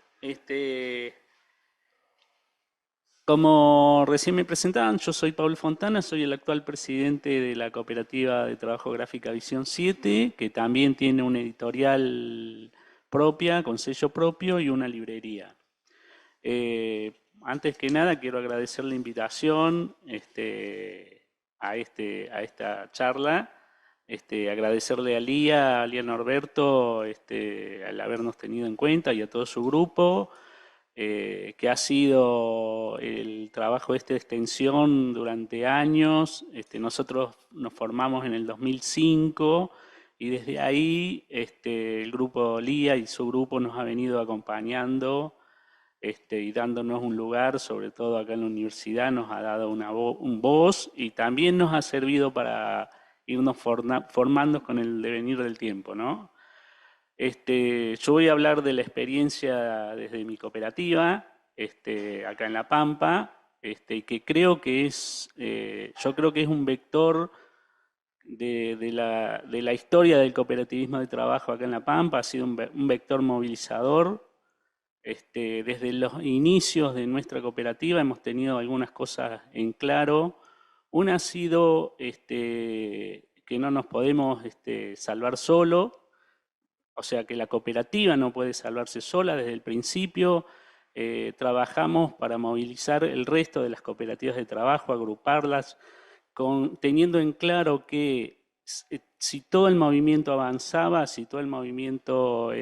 Como recién me presentaban, yo soy Pablo Fontana, soy el actual presidente de la Cooperativa de Trabajo Gráfica Visión 7, que también tiene una editorial propia, con sello propio, y una librería. Antes que nada, quiero agradecer la invitación a esta charla, agradecerle a Lía Norberto, al habernos tenido en cuenta, y a todo su grupo, que ha sido el trabajo de extensión durante años. Nosotros nos formamos en el 2005 y desde ahí el grupo Lía y su grupo nos ha venido acompañando y dándonos un lugar, sobre todo acá en la universidad, nos ha dado un voz, y también nos ha servido para irnos formando con el devenir del tiempo, ¿no? Yo voy a hablar de la experiencia desde mi cooperativa, acá en La Pampa, que creo que yo creo que es un vector de la historia del cooperativismo de trabajo acá en La Pampa. Ha sido un vector movilizador. Desde los inicios de nuestra cooperativa hemos tenido algunas cosas en claro. Una ha sido que no nos podemos salvar solo. O sea, que la cooperativa no puede salvarse sola. Desde el principio trabajamos para movilizar el resto de las cooperativas de trabajo, agruparlas, teniendo en claro que si todo el movimiento avanzaba, si todo el movimiento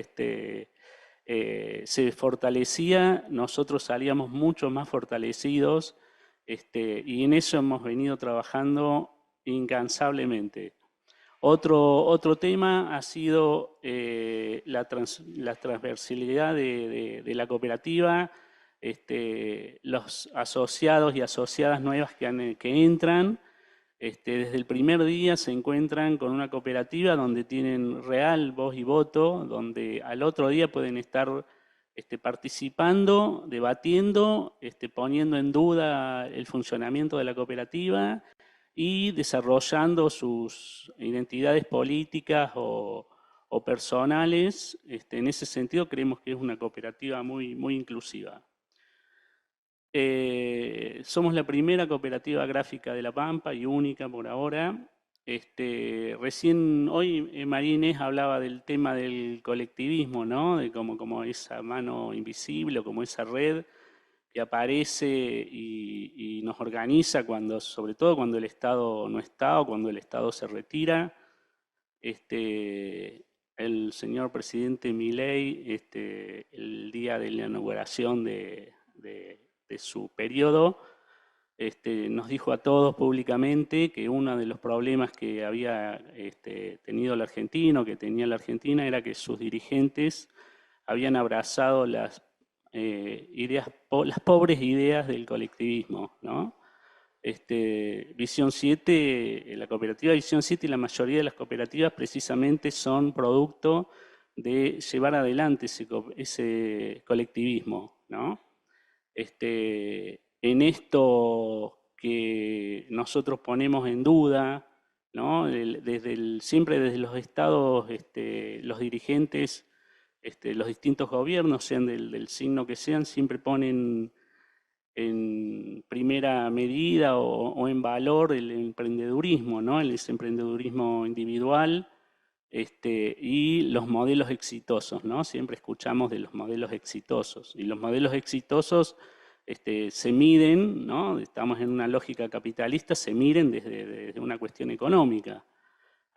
se fortalecía, nosotros salíamos mucho más fortalecidos, y en eso hemos venido trabajando incansablemente. Otro tema ha sido la transversalidad de la cooperativa, los asociados y asociadas nuevas que entran. Desde el primer día se encuentran con una cooperativa donde tienen real voz y voto, donde al otro día pueden estar participando, debatiendo, poniendo en duda el funcionamiento de la cooperativa y desarrollando sus identidades políticas o personales. En ese sentido creemos que es una cooperativa muy, muy inclusiva. Somos la primera cooperativa gráfica de La Pampa y única por ahora. Recién hoy María Inés hablaba del tema del colectivismo, ¿no? De como esa mano invisible o como esa red que aparece y nos organiza sobre todo cuando el Estado no está o cuando el Estado se retira. El señor presidente Milei, el día de la inauguración de su periodo, nos dijo a todos públicamente que uno de los problemas que había tenido el argentino, que tenía la Argentina, era que sus dirigentes habían abrazado las pobres ideas del colectivismo, ¿no? Visión 7, la cooperativa Visión 7 y la mayoría de las cooperativas precisamente son producto de llevar adelante ese colectivismo, ¿no? En esto que nosotros ponemos en duda, ¿no? Siempre desde los estados, los dirigentes, los distintos gobiernos, sean del signo que sean, siempre ponen en primera medida o en valor el emprendedurismo, ¿no? El emprendedurismo individual, y los modelos exitosos, ¿no? Siempre escuchamos de los modelos exitosos, y los modelos exitosos se miden, ¿no? Estamos en una lógica capitalista, se miden desde una cuestión económica.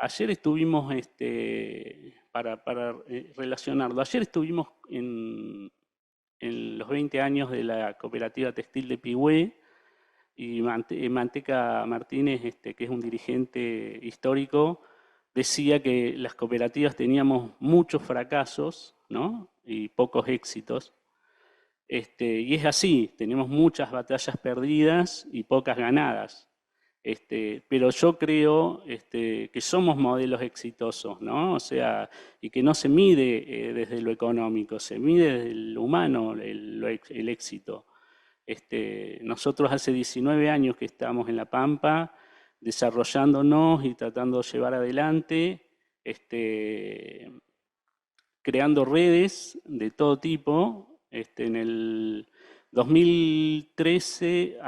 Ayer estuvimos, para relacionarlo, ayer estuvimos en los 20 años de la cooperativa textil de Pigüé, y Manteca Martínez, que es un dirigente histórico, decía que las cooperativas teníamos muchos fracasos, ¿no? Y pocos éxitos. Y es así, tenemos muchas batallas perdidas y pocas ganadas. Pero yo creo que somos modelos exitosos, ¿no? O sea, y que no se mide desde lo económico, se mide desde lo humano el éxito. Nosotros hace 19 años que estamos en La Pampa, desarrollándonos y tratando de llevar adelante, creando redes de todo tipo. En el 2013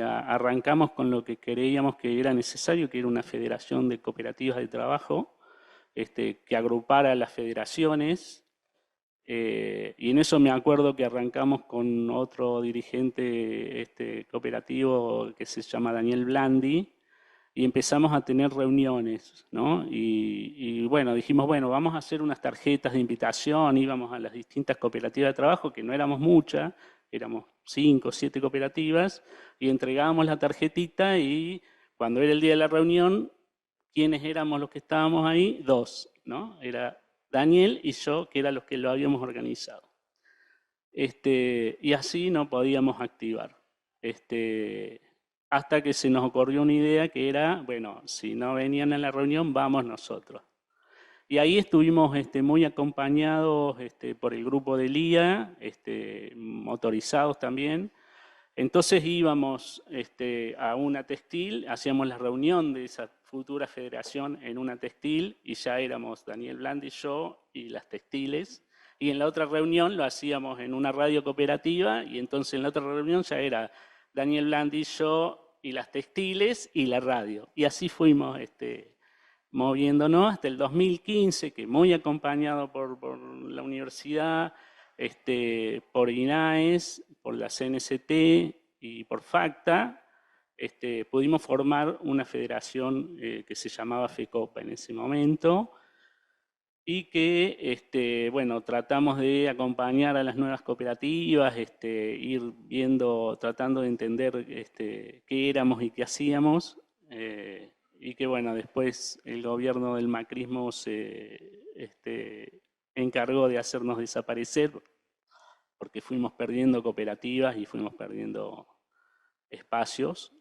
arrancamos con lo que creíamos que era necesario, que era una federación de cooperativas de trabajo, que agrupara las federaciones. Y en eso me acuerdo que arrancamos con otro dirigente cooperativo que se llama Daniel Blandi, y empezamos a tener reuniones, ¿no? Y bueno, dijimos, bueno, vamos a hacer unas tarjetas de invitación, íbamos a las distintas cooperativas de trabajo, que no éramos muchas, éramos 5 o 7 cooperativas, y entregábamos la tarjetita, y cuando era el día de la reunión, ¿quiénes éramos los que estábamos ahí? 2, ¿no? Era Daniel y yo, que eran los que lo habíamos organizado. Y así no podíamos activar. Hasta que se nos ocurrió una idea que era, bueno, si no venían a la reunión, vamos nosotros. Y ahí estuvimos muy acompañados por el grupo de LIA, motorizados también. Entonces íbamos a una textil, hacíamos la reunión de esa futura federación en una textil, y ya éramos Daniel Blandi, yo y las textiles. Y en la otra reunión lo hacíamos en una radio cooperativa, y entonces en la otra reunión ya era Daniel Blandi, yo y las textiles y la radio. Y así fuimos moviéndonos hasta el 2015, que muy acompañado por la universidad, por INAES, por la CNCT y por FACTA, pudimos formar una federación que se llamaba FECOPA en ese momento, y que, bueno, tratamos de acompañar a las nuevas cooperativas, ir viendo, tratando de entender qué éramos y qué hacíamos, y que, bueno, después el gobierno del macrismo se encargó de hacernos desaparecer, porque fuimos perdiendo cooperativas y fuimos perdiendo espacios.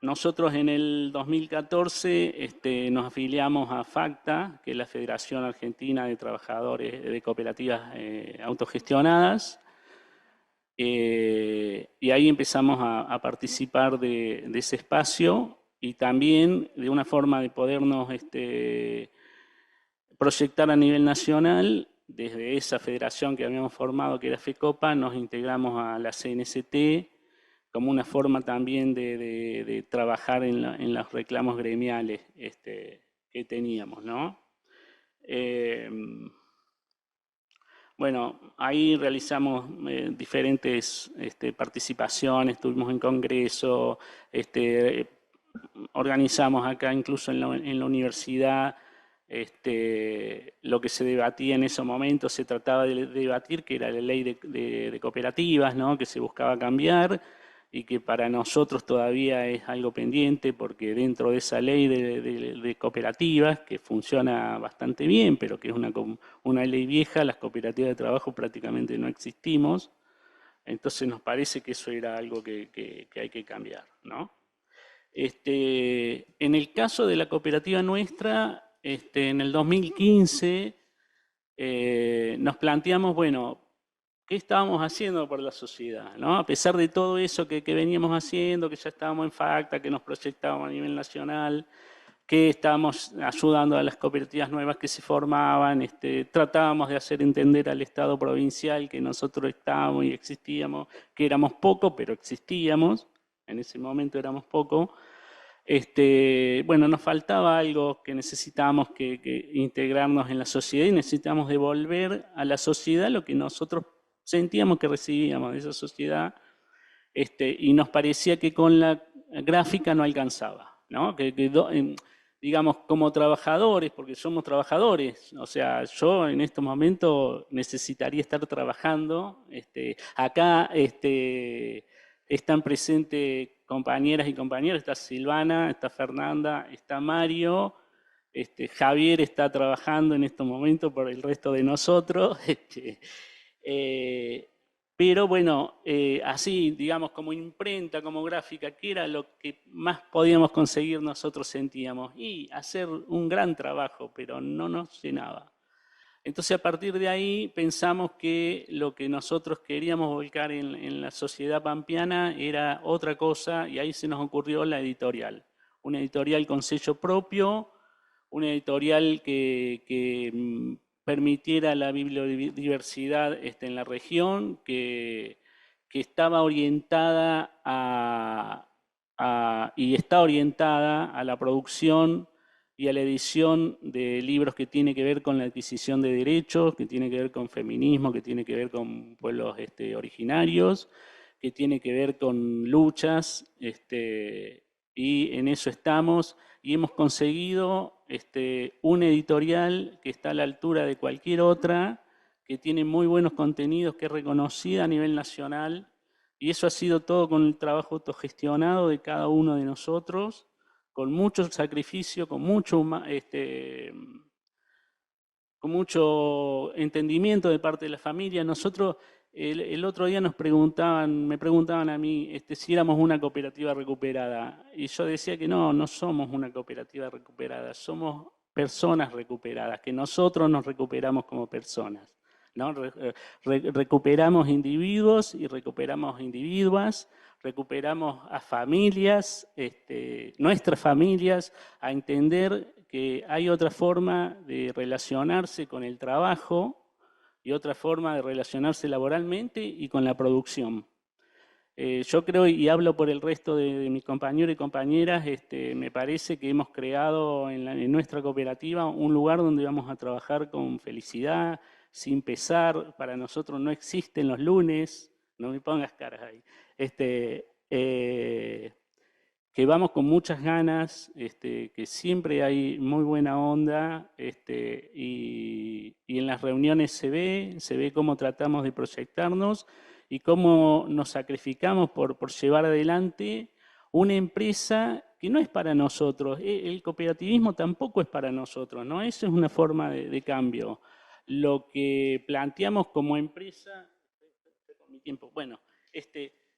Nosotros en el 2014 nos afiliamos a FACTA, que es la Federación Argentina de Trabajadores de Cooperativas Autogestionadas, y ahí empezamos a participar de ese espacio, y también de una forma de podernos proyectar a nivel nacional. Desde esa federación que habíamos formado, que era FECOPA, nos integramos a la CNCT, como una forma también de trabajar en los reclamos gremiales que teníamos, ¿no? Bueno, ahí realizamos diferentes participaciones, estuvimos en congreso, organizamos acá incluso en la universidad. Lo que se debatía en ese momento, se trataba de debatir, que era la ley de cooperativas, ¿no? Que se buscaba cambiar, y que para nosotros todavía es algo pendiente, porque dentro de esa ley de cooperativas, que funciona bastante bien, pero que es una ley vieja, las cooperativas de trabajo prácticamente no existimos. Entonces nos parece que eso era algo que hay que cambiar, ¿no? En el caso de la cooperativa nuestra, en el 2015 nos planteamos, bueno, ¿qué estábamos haciendo por la sociedad, ¿no? A pesar de todo eso que veníamos haciendo, que ya estábamos en FACTA, que nos proyectábamos a nivel nacional, que estábamos ayudando a las cooperativas nuevas que se formaban, tratábamos de hacer entender al Estado provincial que nosotros estábamos y existíamos, que éramos poco, pero existíamos, en ese momento éramos poco. Bueno, nos faltaba algo, que necesitábamos que integrarnos en la sociedad, y necesitamos devolver a la sociedad lo que nosotros sentíamos que recibíamos de esa sociedad, y nos parecía que con la gráfica no alcanzaba, ¿no? Digamos, como trabajadores, porque somos trabajadores, o sea, yo en este momento necesitaría estar trabajando. Acá están presentes compañeras y compañeros, está Silvana, está Fernanda, está Mario, Javier está trabajando en estos momentos por el resto de nosotros. Pero bueno, así, digamos, como imprenta, como gráfica, que era lo que más podíamos conseguir nosotros sentíamos. Y hacer un gran trabajo, pero no nos llenaba. Entonces, a partir de ahí, pensamos que lo que nosotros queríamos volcar en la sociedad pampeana era otra cosa, y ahí se nos ocurrió la editorial. Una editorial con sello propio, una editorial que permitiera la bibliodiversidad en la región, que estaba orientada y está orientada a la producción y a la edición de libros que tiene que ver con la adquisición de derechos, que tiene que ver con feminismo, que tiene que ver con pueblos originarios, que tiene que ver con luchas, y en eso estamos, y hemos conseguido una editorial que está a la altura de cualquier otra, que tiene muy buenos contenidos, que es reconocida a nivel nacional, y eso ha sido todo con el trabajo autogestionado de cada uno de nosotros, con mucho sacrificio, con mucho entendimiento de parte de la familia. Nosotros, el otro día me preguntaban a mí si éramos una cooperativa recuperada. Y yo decía que no somos una cooperativa recuperada, somos personas recuperadas, que nosotros nos recuperamos como personas, ¿no? Recuperamos individuos y recuperamos individuas, recuperamos a familias, nuestras familias, a entender que hay otra forma de relacionarse con el trabajo y otra forma de relacionarse laboralmente y con la producción. Yo creo, y hablo por el resto de mis compañeros y compañeras, me parece que hemos creado en nuestra cooperativa un lugar donde vamos a trabajar con felicidad, sin pesar. Para nosotros no existen los lunes, no me pongas caras ahí. Que vamos con muchas ganas, que siempre hay muy buena onda, y en las reuniones se ve cómo tratamos de proyectarnos y cómo nos sacrificamos por llevar adelante una empresa que no es para nosotros. El cooperativismo tampoco es para nosotros, ¿no? Eso es una forma de cambio. Lo que planteamos como empresa, mi tiempo, bueno,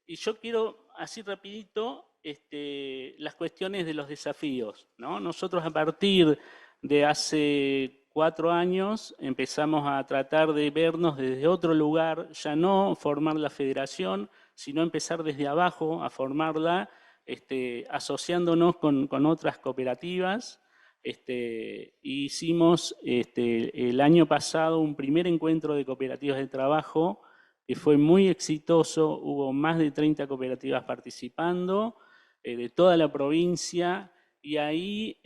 y yo quiero, así rapidito, las cuestiones de los desafíos, ¿no? Nosotros a partir de hace 4 años empezamos a tratar de vernos desde otro lugar, ya no formar la federación, sino empezar desde abajo a formarla, asociándonos con otras cooperativas. Hicimos el año pasado un primer encuentro de cooperativas de trabajo que fue muy exitoso, hubo más de 30 cooperativas participando, de toda la provincia, y ahí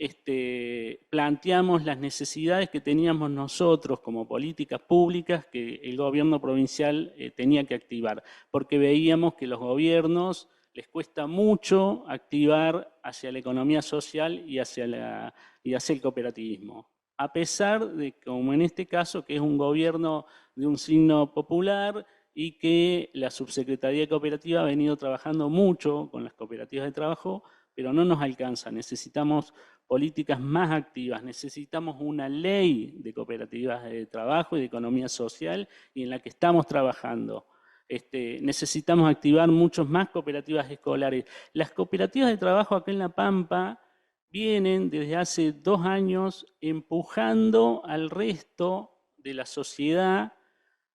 planteamos las necesidades que teníamos nosotros como políticas públicas que el gobierno provincial tenía que activar, porque veíamos que los gobiernos les cuesta mucho activar hacia la economía social y hacia el cooperativismo. A pesar de, como en este caso, que es un gobierno de un signo popular, y que la Subsecretaría de Cooperativa ha venido trabajando mucho con las cooperativas de trabajo, pero no nos alcanza. Necesitamos políticas más activas, necesitamos una ley de cooperativas de trabajo y de economía social, y en la que estamos trabajando. Necesitamos activar muchas más cooperativas escolares. Las cooperativas de trabajo acá en La Pampa vienen desde hace 2 años empujando al resto de la sociedad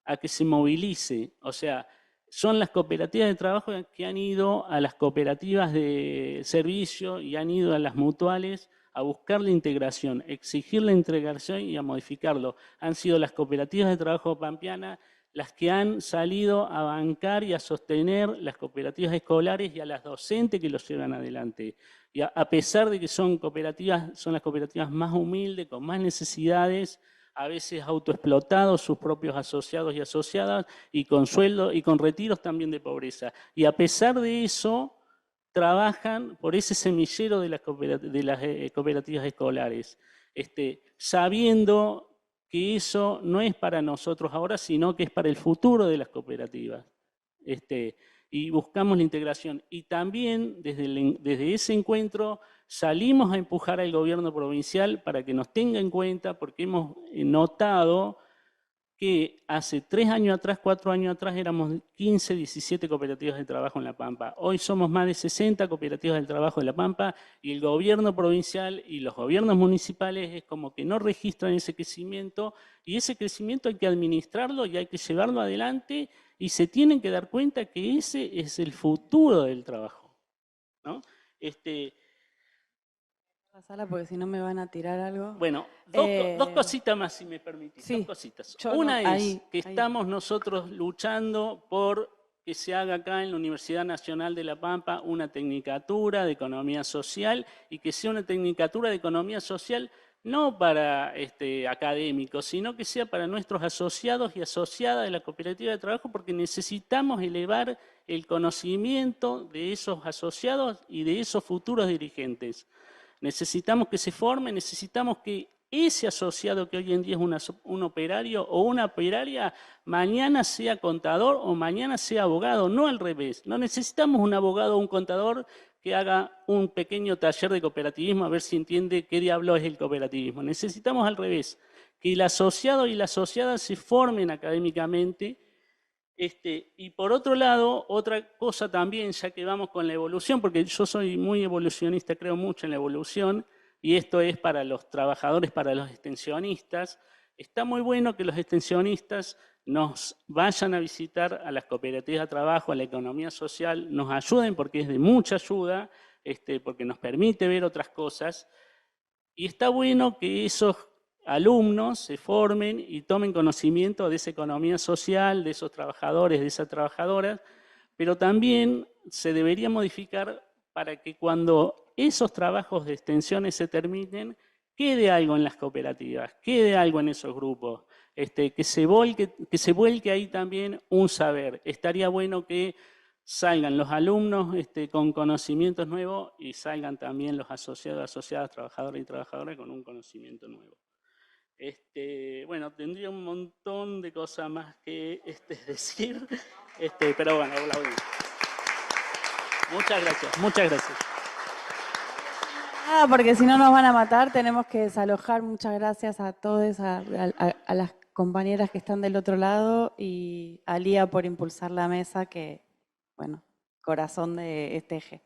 a que se movilice. O sea, son las cooperativas de trabajo que han ido a las cooperativas de servicio y han ido a las mutuales a buscar la integración, exigir la integración y a modificarlo. Han sido las cooperativas de trabajo pampeanas las que han salido a bancar y a sostener las cooperativas escolares y a las docentes que los llevan adelante. Y a pesar de que son las cooperativas más humildes, con más necesidades, a veces autoexplotados sus propios asociados y asociadas, y con sueldo y con retiros también de pobreza. Y a pesar de eso, trabajan por ese semillero de las cooperativas escolares, sabiendo que eso no es para nosotros ahora, sino que es para el futuro de las cooperativas. Y buscamos la integración. Y también desde ese encuentro salimos a empujar al gobierno provincial para que nos tenga en cuenta, porque hemos notado que hace 3 años atrás, 4 años atrás, éramos 15, 17 cooperativas de trabajo en La Pampa. Hoy somos más de 60 cooperativas del trabajo en La Pampa y el gobierno provincial y los gobiernos municipales es como que no registran ese crecimiento y ese crecimiento hay que administrarlo y hay que llevarlo adelante y se tienen que dar cuenta que ese es el futuro del trabajo, ¿no? La sala porque si no me van a tirar algo. Bueno, dos cositas más, si me permitís. Sí, dos cositas. yo Una no- es ahí, que ahí. estamos nosotros luchando por que se haga acá en la Universidad Nacional de La Pampa una tecnicatura de economía social y que sea una tecnicatura de economía social no para académicos, sino que sea para nuestros asociados y asociadas de la cooperativa de trabajo, porque necesitamos elevar el conocimiento de esos asociados y de esos futuros dirigentes. Necesitamos que se forme, necesitamos que ese asociado que hoy en día es un operario o una operaria, mañana sea contador o mañana sea abogado, no al revés. No necesitamos un abogado o un contador que haga un pequeño taller de cooperativismo a ver si entiende qué diablo es el cooperativismo. Necesitamos al revés, que el asociado y la asociada se formen académicamente. Y por otro lado, otra cosa también, ya que vamos con la evolución, porque yo soy muy evolucionista, creo mucho en la evolución, y esto es para los trabajadores, para los extensionistas, está muy bueno que los extensionistas nos vayan a visitar a las cooperativas de trabajo, a la economía social, nos ayuden porque es de mucha ayuda, porque nos permite ver otras cosas, y está bueno que esos alumnos se formen y tomen conocimiento de esa economía social, de esos trabajadores, de esas trabajadoras, pero también se debería modificar para que cuando esos trabajos de extensiones se terminen, quede algo en las cooperativas, quede algo en esos grupos, que se vuelque ahí también un saber. Estaría bueno que salgan los alumnos con conocimientos nuevos y salgan también los asociados, asociadas, trabajadores y trabajadoras con un conocimiento nuevo. Bueno, tendría un montón de cosas más que decir, pero bueno, la voy. Muchas gracias, muchas gracias. Nada, porque si no nos van a matar, tenemos que desalojar. Muchas gracias a todos, a las compañeras que están del otro lado y a Lía por impulsar la mesa, que, bueno, corazón de este eje.